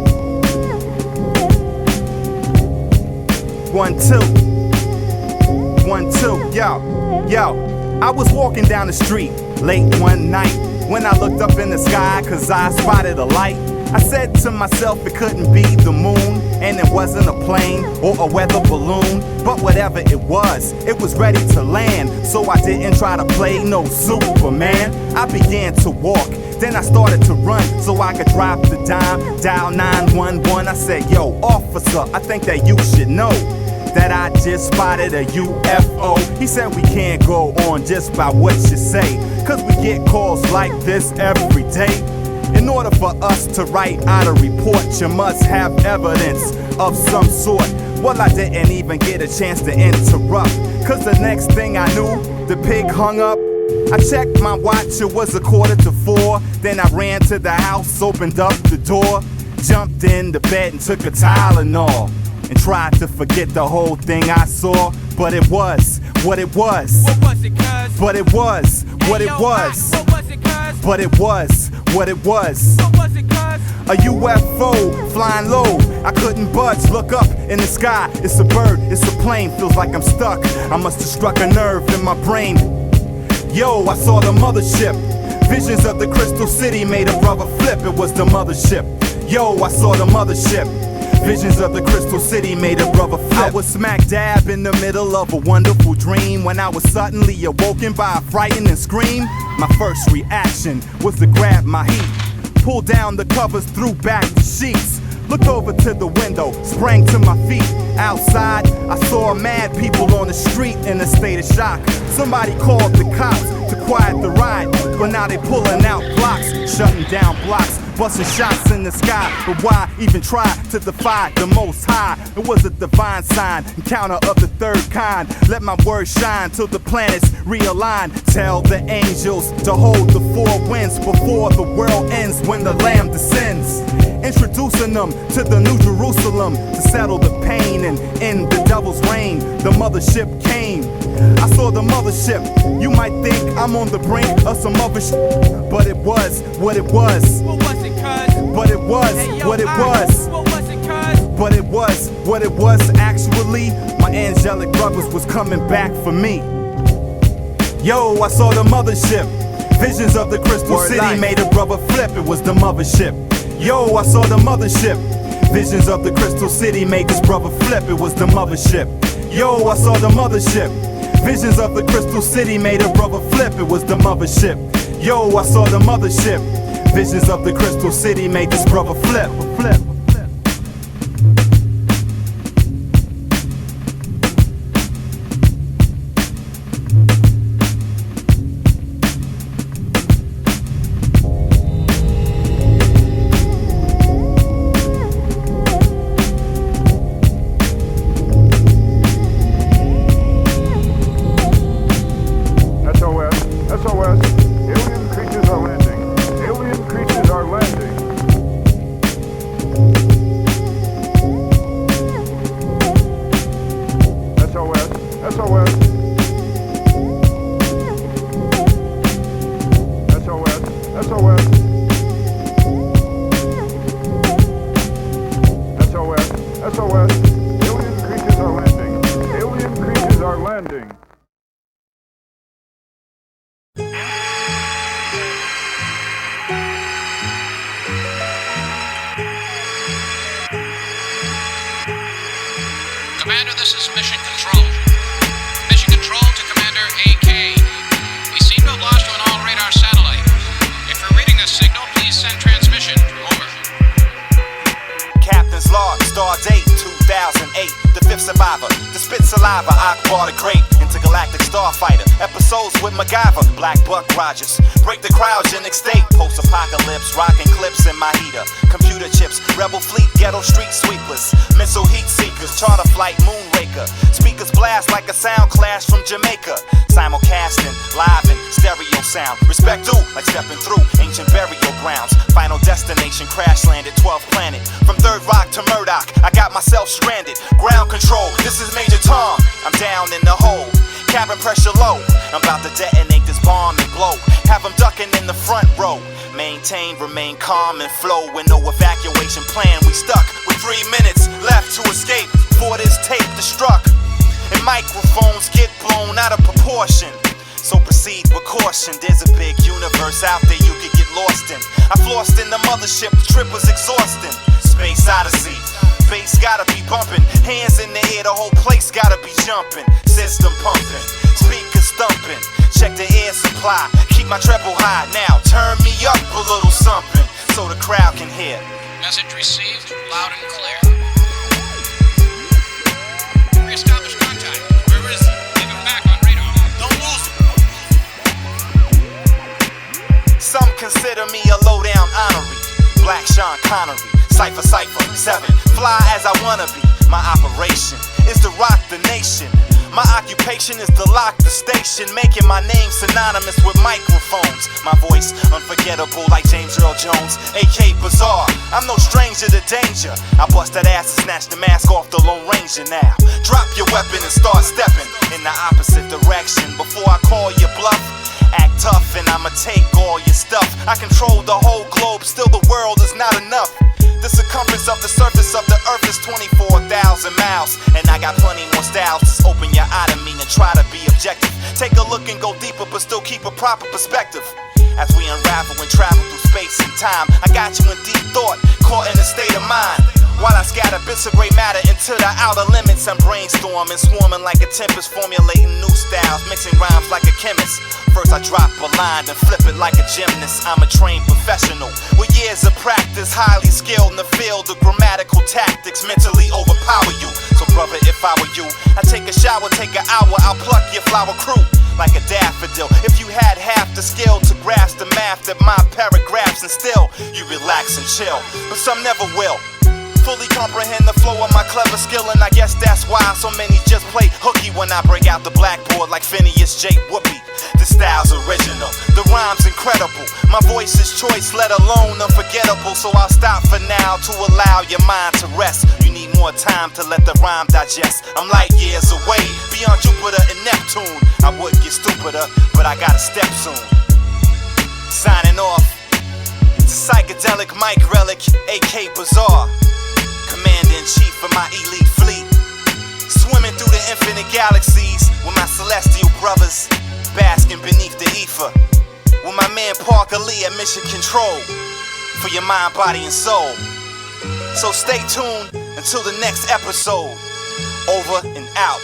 1, 2, 1, 2, yo. I was walking down the street late one night when I looked up in the sky, cause I spotted a light. I said to myself it couldn't be the moon, and it wasn't a plane or a weather balloon, but whatever it was ready to land. So I didn't try to play no Superman. I began to walk, then I started to run so I could drop the dime, dial 911. I said, yo, officer, I think that you should know that I just spotted a UFO. He said we can't go on just by what you say, cause we get calls like this every day. In order for us to write out a report, you must have evidence of some sort. Well, I didn't even get a chance to interrupt, cause the next thing I knew, the pig hung up. I checked my watch, it was 3:45. Then I ran to the house, opened up the door, jumped in the bed and took a Tylenol, and tried to forget the whole thing I saw. But it was what it was. What was it, cuz? But it was what it was. What was it, cuz? But it was what it was. What was it, cuz? A UFO flying low. I couldn't budge, look up in the sky. It's a bird, it's a plane, feels like I'm stuck. I must have struck a nerve in my brain. Yo, I saw the mothership Visions of the Crystal City made a brother flip. It was the mothership. Yo, I saw the mothership. Visions of the Crystal City made a brother flip. I was smack dab in the middle of a wonderful dream when I was suddenly awoken by a frightening scream. My first reaction was to grab my heat, pull down the covers, threw back the sheets, looked over to the window, sprang to my feet. Outside, I saw mad people on the street in a state of shock. Somebody called the cops to quiet the riot, but now they pulling out blocks, shutting down blocks, busting shots in the sky. But why even try to defy the Most High? It was a divine sign, encounter of the third kind. Let my word shine till the planets realign. Tell the angels to hold the four winds before the world ends when the Lamb descends. Introducing them to the New Jerusalem to settle the pain and end the devil's reign. The mothership came. I saw the mothership. You might think I'm on the brink of some other but it was what it was. What was it, cuz? But it was what it was. What was it, cuz? But it was what it was. Actually, my angelic brothers was coming back for me. Yo, I saw the mothership. Visions of the Crystal City made a brother flip. It was the mothership. Yo, I saw the mothership. Visions of the Crystal City made this brother flip. It was the mothership. Yo, I saw the mothership. Visions of the Crystal City made a brother flip. It was the mothership. Yo, I saw the mothership. Visions of the Crystal City made this brother flip. SOS. Alien creatures are landing. Alien creatures are landing. SOS. SOS. SOS. SOS. SOS. SOS. Alien creatures are landing. Alien creatures are landing. Commander, this is Mission Control. Mission Control to Commander AK. We seem to have lost you on all radar satellite. If you're reading this signal, please send transmission. Over. Captain's log, star date 2008. The fifth survivor, the spit saliva, Akbar the Great, intergalactic starfighter. Episodes with MacGyver, Black Buck Rogers. Break the cryogenic state, post-apocalypse, rocking clips in my heater. Computer chips, rebel fleet, ghetto street sweepers. Missile heat seekers, charter flight, moonraker. Speakers blast like a sound clash from Jamaica. Simulcasting, live and stereo sound. Respect due, like stepping through ancient burial grounds. Final destination, crash landed, 12th planet. From Third Rock to Murdoch, I got myself stranded. Ground control, this is Major Tom. I'm down in the hole, cabin pressure low. I'm about to detonate this bomb and blow. Have them ducking in the front row. Maintain, remain calm and flow. With no evacuation plan, we stuck with 3 minutes left to escape before this tape destruct. And microphones get blown out of proportion. So proceed with caution. There's a big universe out there you could get lost in. I flossed in the mothership, the trip was exhausting. Space Odyssey, bass gotta be bumping. Hands in the air, the whole place gotta be jumping. System pumping, speakers thumping. Check the air supply, keep my treble high. Now turn me up a little something so the crowd can hear. Message received, loud and clear. Reestablish contact. Where is he? Leave him back on radar. Don't lose him. Some consider me a low-down honorary. Black Sean Connery, Cypher 7. Fly as I wanna be. My operation is to rock the nation. My occupation is to lock the station, making my name synonymous with microphones. My voice unforgettable like James Earl Jones, AK Bizarre. I'm no stranger to danger. I bust that ass and snatch the mask off the Lone Ranger now. Drop your weapon and start stepping in the opposite direction. Before I call your bluff, act tough and I'ma take all your stuff. I control the whole globe, still the world is not enough. The circumference of the surface of the earth is 24,000 miles. And I got plenty more styles. Just open your eye to me and try to be objective. Take a look and go deeper, but still keep a proper perspective. As we unravel and travel through space and time, I got you in deep thought, caught in a state of mind. While I scatter bits of gray matter into the outer limits, I'm brainstorming, swarming like a tempest, formulating new styles, mixing rhymes like a chemist. First I drop a line, then flip it like a gymnast. I'm a trained professional with years of practice, highly skilled in the field of grammatical tactics, mentally overpower you. So brother, if I were you, I'd take a shower, take an hour, I'll pluck your flower crew like a daffodil. If you had half the skill to grasp the math that my paragraphs instill, you relax and chill, but some never will fully comprehend the flow of my clever skill, and I guess that's why so many just play hooky when I break out the blackboard like Phineas J. Whoopi. The style's original, the rhyme's incredible, my voice is choice, let alone unforgettable. So I'll stop for now to allow your mind to rest. You need more time to let the rhyme digest. I'm light years away, beyond Jupiter and Neptune. I would get stupider, but I gotta step soon. Signing off, it's a psychedelic mic relic, AK Bizarre, Commander-in-Chief of my elite fleet, swimming through the infinite galaxies with my celestial brothers, basking beneath the ether, with my man Parker Lee at Mission Control, for your mind, body, and soul. So stay tuned until the next episode. Over and out.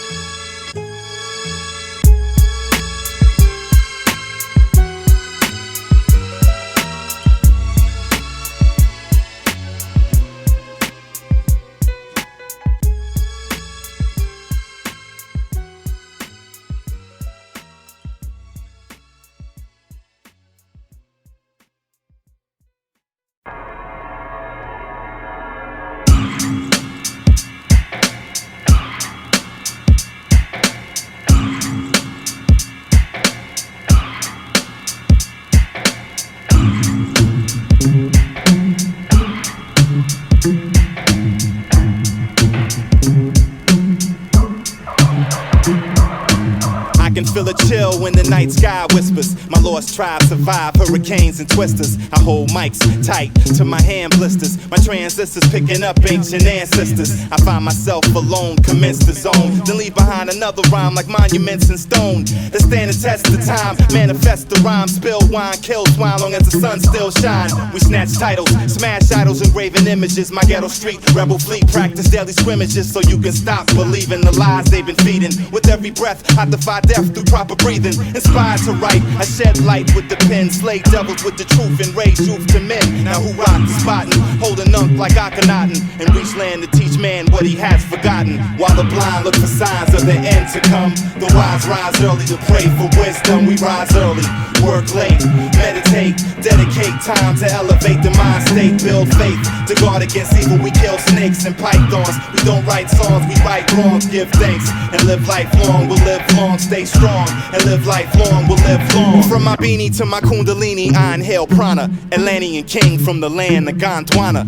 Feel a chill when the night sky whispers. My lost tribe survive hurricanes and twisters. I hold mics tight to my hand blisters. My transistors picking up ancient ancestors. I find myself alone, commence the zone, then leave behind another rhyme like monuments in stone that stand the test of time. Manifest the rhyme, spill wine, kill swine long as the sun still shine. We snatch titles, smash idols, engraving images. My ghetto street rebel fleet practice daily scrimmages so you can stop believing the lies they've been feeding. With every breath, I defy death through proper breathing. Inspired to write, I shed light with the pen, slay devils with the truth and raise youth to men. Now who rock the spotting, holding unk like Akhenaten, and reach land to teach man what he has forgotten. While the blind look for signs of the end to come, the wise rise early to pray for wisdom. We rise early, work late, meditate, dedicate time to elevate the mind state, build faith to guard against evil. We kill snakes and pythons. We don't write songs, we right wrongs, give thanks and live lifelong. We'll live long, stay strong and live lifelong. We'll live long. From my beanie to my kundalini, I inhale prana, Atlantean king from the land of Gondwana.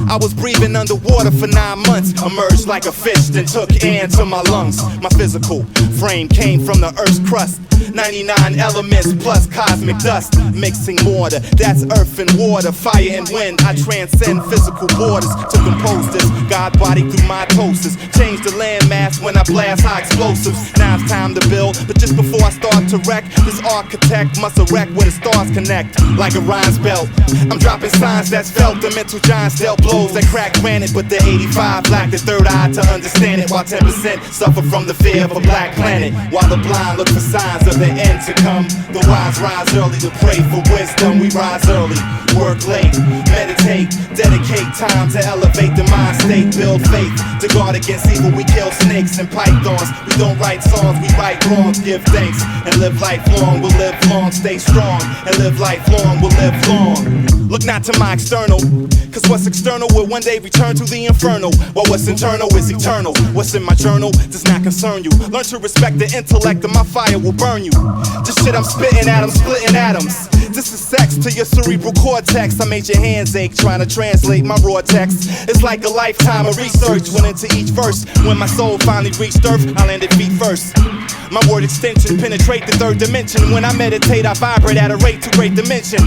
I was breathing underwater for 9 months, emerged like a fish, then took air into my lungs. My physical frame came from the earth's crust, 99 elements plus cosmic dust, mixing mortar, that's earth and water, fire and wind. I transcend physical borders to compose this God body through mitosis. Change the landmass when I blast high explosives. Now it's time to build, but just before I start to wreck, this architect must erect where the stars connect, like a rhymes belt. I'm dropping signs that's felt, the mental giants dealt blows that crack granite, but the 85 lack the third eye to understand it, while 10% suffer from the fear of a black planet. While the blind look for signs of the end to come, the wise rise early to pray for wisdom. We rise early, work late, meditate, dedicate time to elevate the mind state, build faith to guard against evil. We kill snakes and pythons. We don't write songs, we right wrongs, give thanks and live lifelong. We'll live long, stay strong and live lifelong. We'll live long. Look not to my external, cause what's external will one day return to the infernal, while what's internal is eternal. What's in my journal does not concern you. Learn to respect the intellect and my fire will burn you. This shit I'm spitting at, I'm splitting atoms. This is sex to your cerebral cortex. I made your hands ache trying to translate my raw text. It's like a lifetime of research went into each verse. When my soul finally reached earth, I landed feet first. My word extension penetrate the third dimension. When I meditate, I vibrate at a rate to great dimension.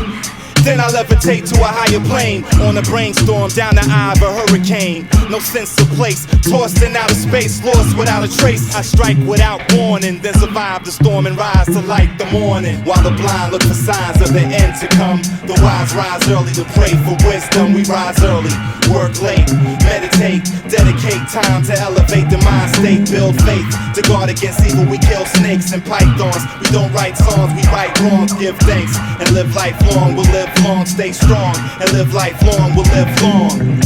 Then I levitate levitate to a higher plane. On a brainstorm, down the eye of a hurricane. No sense of place, tossed in outer space, lost without a trace. I strike without warning, then survive the storm and rise to light the morning. While the blind look for signs of the end to come, the wise rise early to pray for wisdom. We rise early, work late, meditate, dedicate time to elevate the mind state, build faith to guard against evil. We kill snakes and pythons. We don't write songs, we right wrongs. Give thanks and live life long. We'll live long, stay strong and live life long. We'll live long.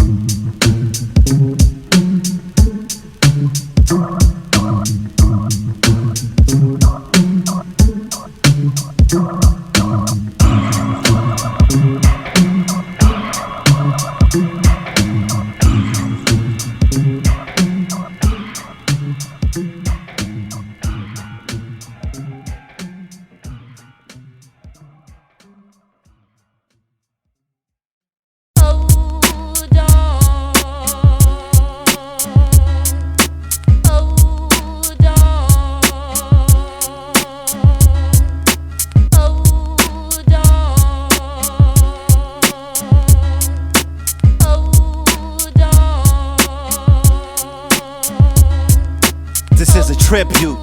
This is a tribute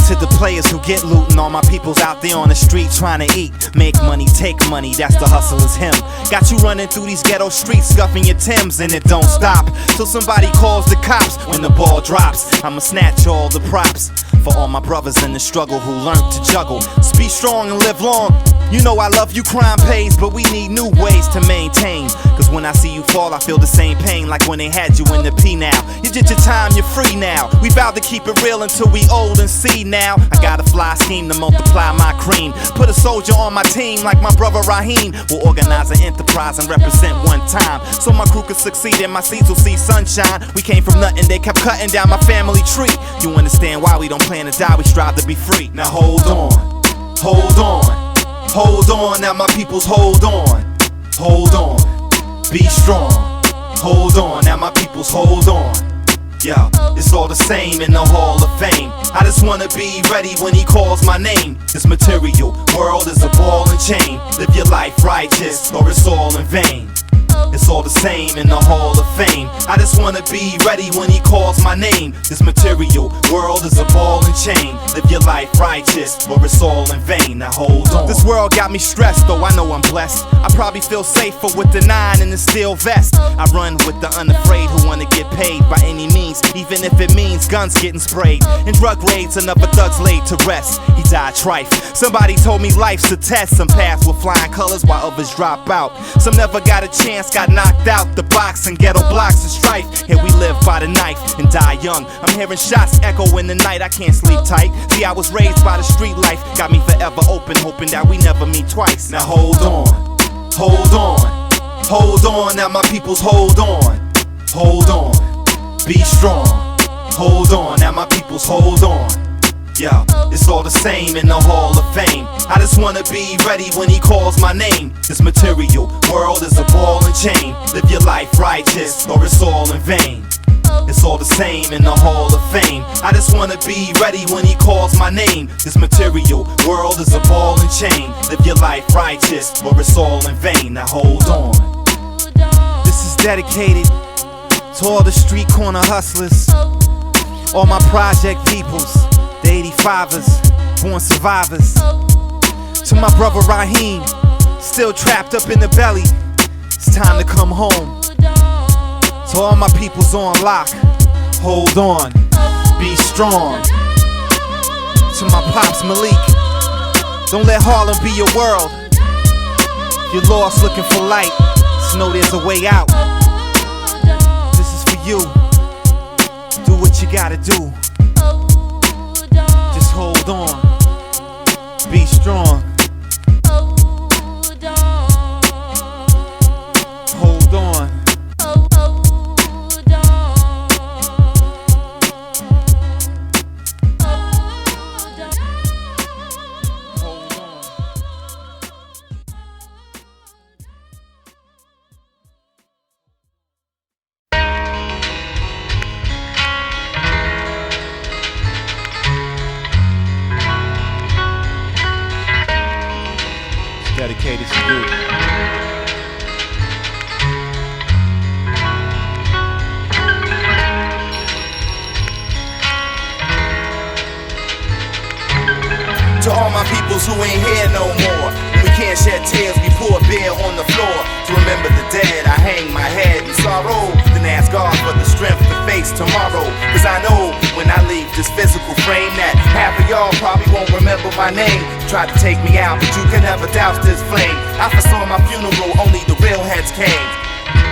to the players who get loot and all my peoples out there on the street trying to eat. Make money, take money, that's the hustler's hymn. Got you running through these ghetto streets, scuffing your Timbs, and it don't stop till somebody calls the cops. When the ball drops, I'ma snatch all the props for all my brothers in the struggle who learned to juggle. So be strong and live long. You know I love you, crime pays, but we need new ways to maintain. Cause when I see you fall, I feel the same pain like when they had you in the P now. You did your time, you're free now. We vowed to keep it real until we old and see now. I got a fly scheme to multiply my cream. Put a soldier on my team like my brother Raheem. We'll organize an enterprise and represent one time, so my crew can succeed and my seeds will see sunshine. We came from nothing, they kept cutting down my family tree. You understand why we don't plan to die, we strive to be free. Now hold on, hold on, hold on, now my peoples hold on, hold on, be strong, hold on, now my peoples hold on. Yo, it's all the same in the Hall of Fame. I just wanna be ready when he calls my name. This material world is a ball and chain. Live your life righteous or it's all in vain. It's all the same in the Hall of Fame. I just wanna be ready when he calls my name. This material world is a ball and chain. Live your life righteous or it's all in vain. Now hold on. This world got me stressed, though I know I'm blessed. I probably feel safer with the 9 and the steel vest. I run with the unafraid who wanna get paid by any means, even if it means guns getting sprayed. In drug raids, another thug's laid to rest. He died trife. Somebody told me life's a test. Some pass with flying colors while others drop out. Some never got a chance, got knocked out the box and ghetto blocks of strife. Here we live by the knife and die young. I'm hearing shots echo in the night, I can't sleep tight. See, I was raised by the street life, got me forever open, hoping that we never meet twice. Now hold on, hold on, hold on, now my peoples hold on, hold on, be strong, hold on, now my peoples hold on. Yo, it's all the same in the Hall of Fame. I just wanna be ready when he calls my name. This material world is a ball and chain. Live your life righteous or it's all in vain. It's all the same in the Hall of Fame. I just wanna be ready when he calls my name. This material world is a ball and chain. Live your life righteous or it's all in vain. Now hold on. This is dedicated to all the street corner hustlers, all my project peoples, the 85ers, born survivors. To my brother Raheem, still trapped up in the belly, it's time to come home. To all my peoples on lock, hold on, be strong. To my pops Malik, don't let Harlem be your world. If you're lost looking for light, just know there's a way out. This is for you, do what you gotta do. Just hold on, be strong. Hold on. ain't here no more. When we can't shed tears, we pour beer on the floor. To remember the dead, I hang my head in sorrow. Then ask God for the strength to face tomorrow. Cause I know when I leave this physical frame that half of y'all probably won't remember my name. Tried to take me out, but you can never douse this flame. I foresaw my funeral, only the real heads came.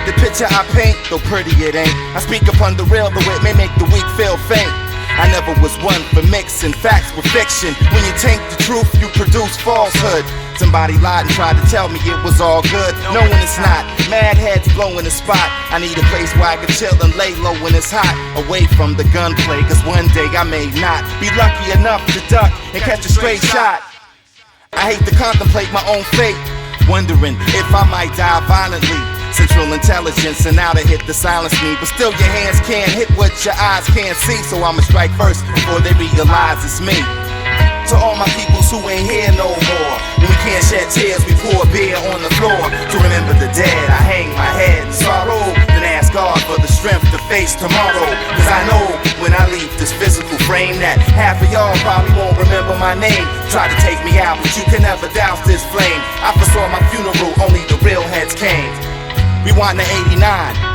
The picture I paint, though pretty it ain't. I speak upon the real, though it may make the weak feel faint. I never was one for mixing facts with fiction. When you taint the truth, you produce falsehood. Somebody lied and tried to tell me it was all good, knowing it's not. Mad heads blowing the spot. I need a place where I can chill and lay low when it's hot, away from the gunplay, cause one day I may not be lucky enough to duck and catch a straight shot. I hate to contemplate my own fate, wondering if I might die violently. Central intelligence and now to hit to silence me, but still your hands can't hit what your eyes can't see. So I'ma strike first before they realize it's me. To all my peoples who ain't here no more, when we can't shed tears, we pour beer on the floor. To remember the dead, I hang my head in sorrow. Then ask God for the strength to face tomorrow. Cause I know when I leave this physical frame that half of y'all probably won't remember my name. Try to take me out, but you can never douse this flame. I foresaw my funeral, only the real heads came. Rewind to 89,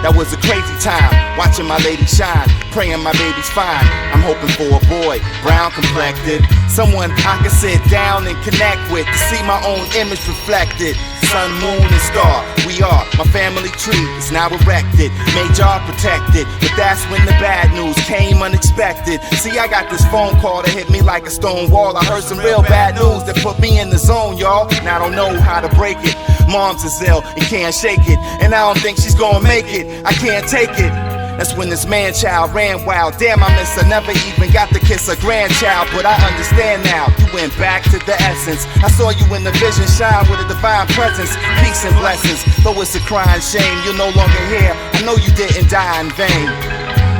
that was a crazy time. Watching my lady shine, praying my baby's fine. I'm hoping for a boy, brown complected, someone I can sit down and connect with, to see my own image reflected. Sun, moon, and star, we are, my family tree is now erected. Made y'all protected, but that's when the bad news came unexpected. See, I got this phone call that hit me like a stone wall. I heard some real bad news that put me in the zone, y'all. Now I don't know how to break it. Mom's is ill and can't shake it, and I don't think she's gonna make it. I can't take it. That's when this man-child ran wild. Damn, I miss her, never even got to kiss her grandchild. But I understand now, you went back to the essence. I saw you in the vision shine with a divine presence. Peace and blessings, though it's a crying shame you're no longer here. I know you didn't die in vain.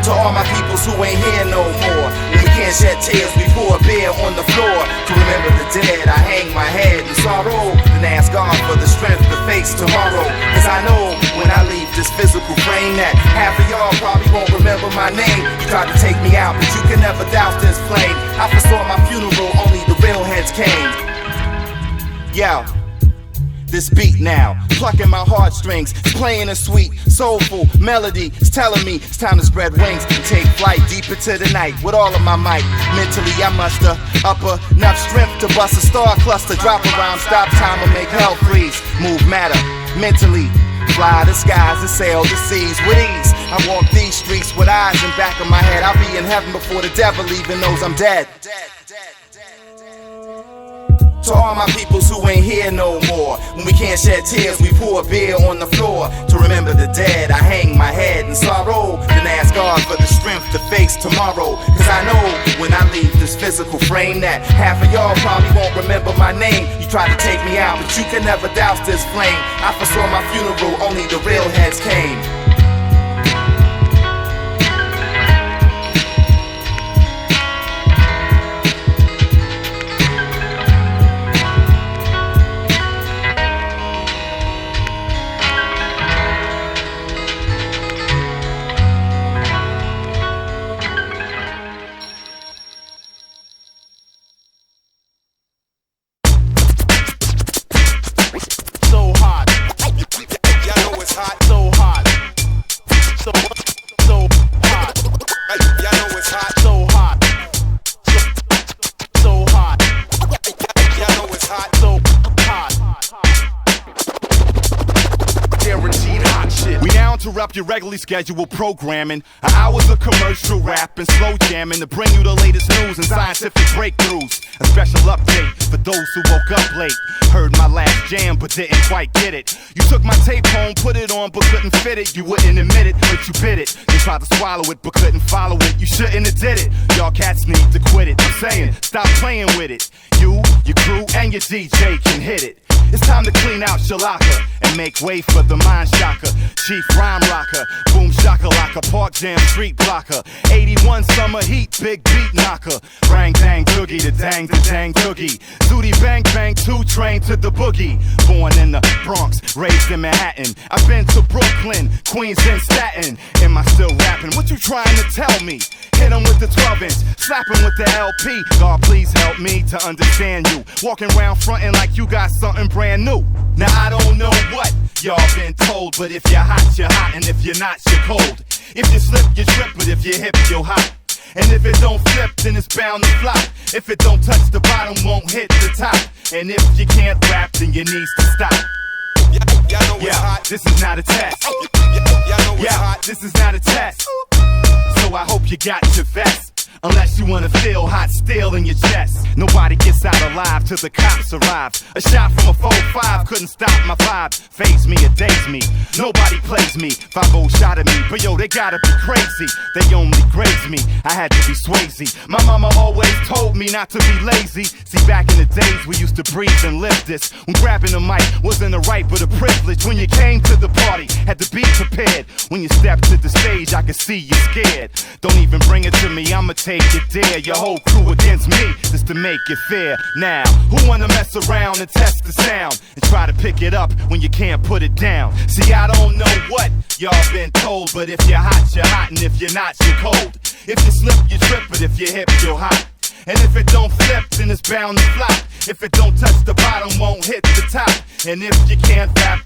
To all my peoples who ain't here no more, when we can't shed tears, we pour beer on the floor. To remember the dead, I hang my head in sorrow. Then ask God for the strength to face tomorrow. Cause I know when I leave this physical frame that half of y'all probably won't remember my name. You tried to take me out, but you can never douse this flame. I foresaw my funeral, only the real heads came. Yo, this beat now, plucking my heartstrings, it's playing a sweet, soulful melody. It's telling me it's time to spread wings and take flight deep into the night with all of my might. Mentally I muster up enough strength to bust a star cluster. Drop a rhyme, stop time or make hell freeze. Move matter, mentally fly the skies and sail the seas with ease. I walk these streets with eyes in back of my head. I'll be in heaven before the devil even knows I'm dead. To all my peoples who ain't here no more, when we can't shed tears, we pour beer on the floor. To remember the dead, I hang my head in sorrow. Then ask God for the strength to face tomorrow. Cause I know when I leave this physical frame that half of y'all probably won't remember my name. You tried to take me out, but you can never douse this flame. I foresaw my funeral, only the real heads came. Your regularly scheduled programming, hours of commercial rap and slow jamming to bring you the latest news and scientific breakthroughs. A special update for those who woke up late. Heard my last jam but didn't quite get it. You took my tape home, put it on but couldn't fit it. You wouldn't admit it, but you bit it. You tried to swallow it but couldn't follow it. You shouldn't have did it. Y'all cats need to quit it. I'm saying, stop playing with it. You, your crew, and your DJ can hit it. It's time to clean out Shalaka and make way for the mind shocker. Chief rhyme rocker, boom shakalaka, park jam street blocker. 81 summer heat, big beat knocker. Rang dang doogie, the dang doogie. Zooty bang bang, 2 train to the boogie. Born in the Bronx, raised in Manhattan. I've been to Brooklyn Brooklyn, Queens, and Staten. Am I still rapping? What you trying to tell me? Hit him with the 12-inch, slap him with the LP. God, please help me to understand you. Walking around fronting like you got something brand new. Now I don't know what y'all been told, but if you're hot, you're hot, and if you're not, you're cold. If you slip, you trip, but if you're hip, you're hot. And if it don't flip, then it's bound to flop. If it don't touch the bottom, won't hit the top. And if you can't rap, then you need to stop. Y'all know it's hot. This is not a test. Y'all know it's hot. This is not a test. So I hope you got your vest. Unless you wanna feel hot steel in your chest. Nobody gets out alive till the cops arrive. A shot from a 4-5 couldn't stop my vibe. Phase me or daze me. Nobody plays me. 5-0 shot at me, but yo, they gotta be crazy. They only graze me. I had to be Swayze. My mama always told me not to be lazy. See, back in the days we used to breathe and live this. When grabbing the mic wasn't a right but a privilege. When you came to the party, had to be prepared. When you stepped to the stage, I could see you scared. Don't even bring it to me, I'ma take it there. Your whole crew against me, just to make it fair. Now, who wanna mess around and test the sound and try to pick it up when you can't put it down? See, I don't know what y'all been told, but if you're hot, you're hot, and if you're not, you're cold. If you slip, you trip, but if you're hip, you're hot. And if it don't flip, then it's bound to flop. If it don't touch the bottom, won't hit the top. And if you can't rap,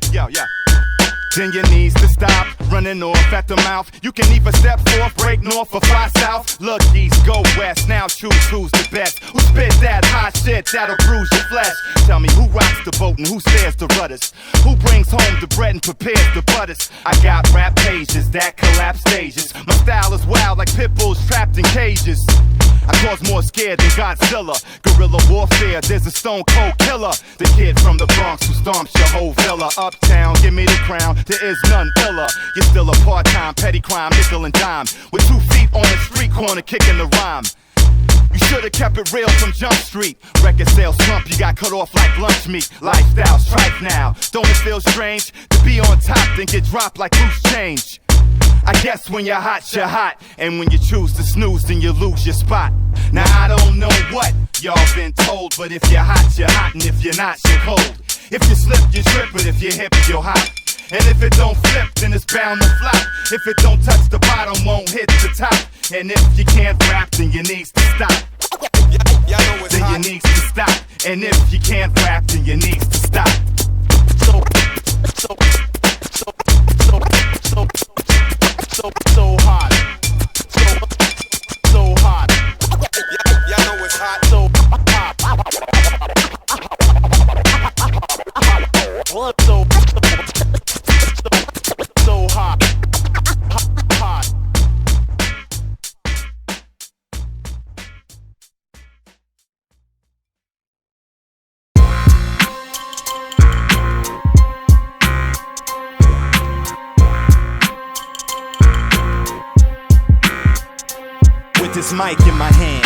then your knees to stop running off at the mouth. You can either step forth, break north, or fly south. Look east, go west, now choose who's the best. Who spit that hot shit that'll bruise your flesh? Tell me who rocks the boat and who steers the rudders? Who brings home the bread and prepares the butters? I got rap pages that collapse stages. My style is wild like pit bulls trapped in cages. I cause more scared than Godzilla. Guerrilla warfare, there's a stone cold killer. The kid from the Bronx who stomps your whole villa. Uptown, give me the crown, there is none iller. You're still a part-time petty crime, nickel and dime. With 2 feet on the street corner kicking the rhyme. You should've kept it real from Jump Street. Record sales slump, you got cut off like lunch meat. Lifestyle strife now, don't it feel strange to be on top then get dropped like loose change? I guess when you're hot, and when you choose to snooze, then you lose your spot. Now I don't know what y'all been told, but if you're hot, and if you're not, you're cold. If you slip, you trip, but if you're hip, you're hot. And if it don't flip, then it's bound to flop. If it don't touch the bottom, won't hit the top. And if you can't rap, then you need to stop. Y'all know it's hot. Then you need to stop. And if you can't rap, then you need to stop. So hot. So hot. Y'all know it's hot. So hot. So hot. Hot. With this mic in my hand,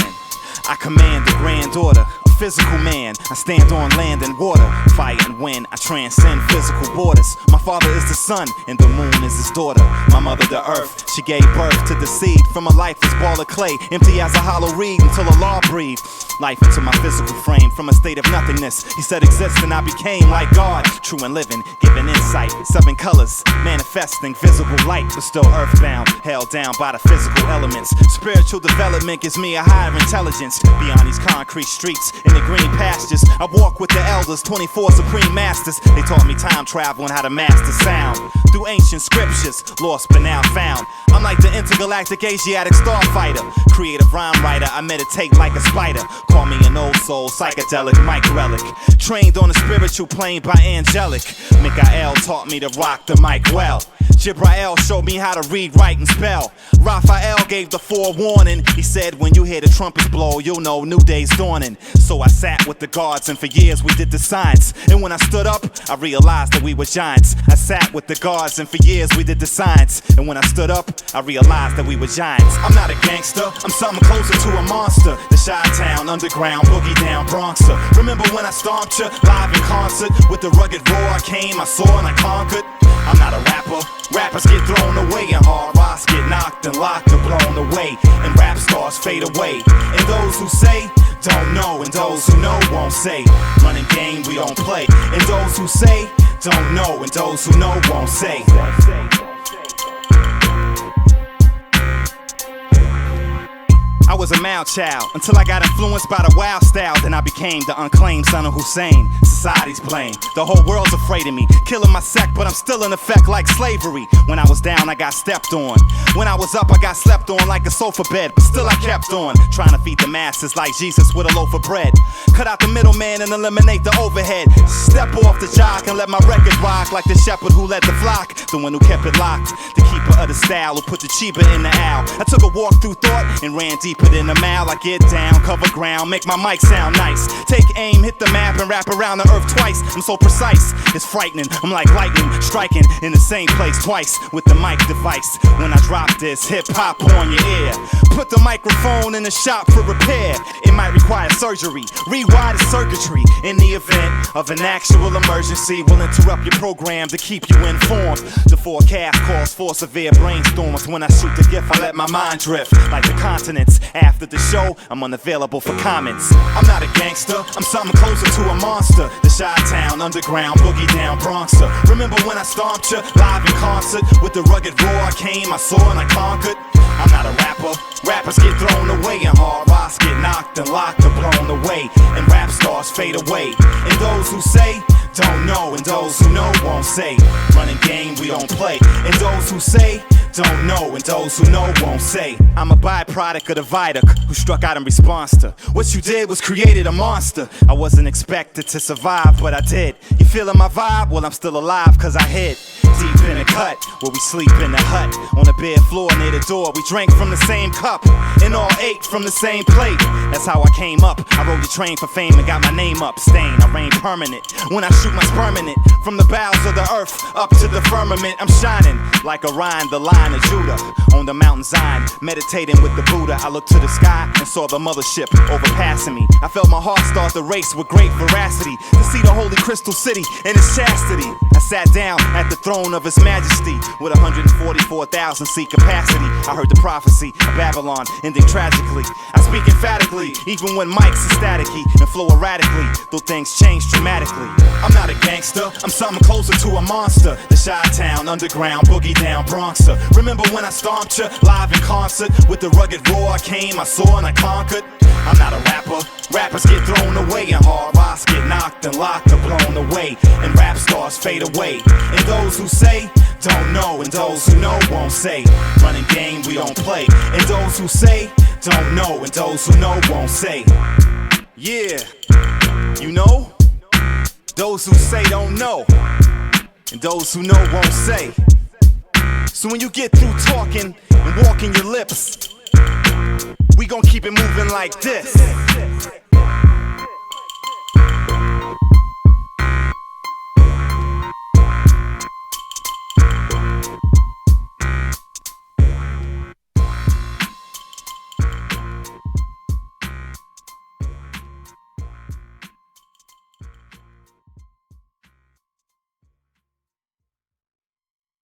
I command the grand order. A physical man, I stand on land and water. Fire and wind, I transcend physical borders. My father is the sun, and the moon is his daughter. My mother the earth, she gave birth to the seed. From a lifeless ball of clay, empty as a hollow reed, until Allah breathed life into my physical frame. From a state of nothingness, he said exist, and I became like God. True and living, giving insight. 7 colors, manifesting visible light. But still earthbound, held down by the physical elements. Spiritual development gives me a higher intelligence. Beyond these concrete streets, in the green pastures, I walk with the elders, 24 supreme masters. They taught me time travel and how to master sound. Through ancient scriptures, lost but now found. I'm like the intergalactic Asiatic starfighter. Creative rhyme writer, I meditate like a spider. Call me an old soul, psychedelic mic relic. Trained on the spiritual plane by angelic. Mikael taught me to rock the mic well. Jibrael showed me how to read, write, and spell. Raphael gave the forewarning. He said when you hear the trumpets blow, you'll know new day's dawning. So I sat with the gods, and for years we did the science. And when I stood up, I realized that we were giants. I sat with the gods, and for years we did the science. And when I stood up, I realized that we were giants. I'm not a gangster, I'm something closer to a monster. The Chi-Town, underground, boogie down Bronxer. Remember when I stomped you live in concert? With the rugged roar I came, I saw and I conquered. I'm not a rapper. Rappers get thrown away and hard rocks get knocked and locked and blown away. And rap stars fade away. And those who say don't know, and those who know won't say. Running game we don't play. And those who say don't know, and those who know won't say. I was a mild child until I got influenced by the wild style. Then I became the unclaimed son of Hussein. Society's blame, the whole world's afraid of me. Killing my sect, but I'm still in effect like slavery. When I was down, I got stepped on. When I was up, I got slept on like a sofa bed. But still I kept on, trying to feed the masses like Jesus with a loaf of bread. Cut out the middleman and eliminate the overhead. Step off the jock and let my record rock like the shepherd who led the flock. The one who kept it locked, the keeper of the style who put the cheaper in the owl. I took a walk through thought and ran deeper than the mile. I get down, cover ground, make my mic sound nice. Take aim, hit the map and wrap around the earth twice. I'm so precise, it's frightening. I'm like lightning, striking in the same place twice with the mic device. When I drop this hip-hop on your ear, put the microphone in the shop for repair. It might require surgery, rewire the circuitry. In the event of an actual emergency, we'll interrupt your program to keep you informed. The forecast calls for severe brainstorms. When I shoot the gift, I let my mind drift like the continents. After the show, I'm unavailable for comments. I'm not a gangster, I'm something closer to a monster. The Chi-Town, underground, boogie down Bronxer. Remember when I stomped you live in concert? With the rugged roar I came, I saw and I conquered. I'm not a rapper, rappers get thrown away, and hard rocks get knocked and locked or blown away, and rap stars fade away. And those who say don't know, and those who know won't say. Running game we don't play, and those who say don't know, and those who know won't say. I'm a byproduct of the viaduct who struck out in response to what you did was created a monster. I wasn't expected to survive, but I did. You feeling my vibe? Well, I'm still alive cause I hid deep in the cut where we sleep in the hut. On the bare floor near the door, we drank from the same cup and all ate from the same plate. That's how I came up. I rode the train for fame and got my name up. Stain, I reign permanent when I shoot my sperm in it. From the bowels of the earth up to the firmament, I'm shining like Orion, the Lion of Judah. On the mountain Zion, meditating with the Buddha, I looked to the sky and saw the mothership overpassing me. I felt my heart start to race with great veracity to see the holy crystal city and its chastity. I sat down at the throne of His Majesty with 144,000 seat capacity. I heard the prophecy of Babylon ending tragically. I speak emphatically, even when mics are staticky and flow erratically, though things change dramatically. I'm not a gangster, I'm something closer to a monster. The Chi-Town, underground, boogie down Bronxer. Remember when I stomped you live in concert? With the rugged roar I came, I saw and I conquered. I'm not a rapper, rappers get thrown away, and hard rocks get knocked and locked or blown away, and rap stars fade away. And those who say don't know, and those who know won't say. Running game we don't play, and those who say don't know, and those who know won't say. Yeah, you know, those who say don't know, and those who know won't say. So when you get through talking and walking your lips, we gon' keep it moving like this.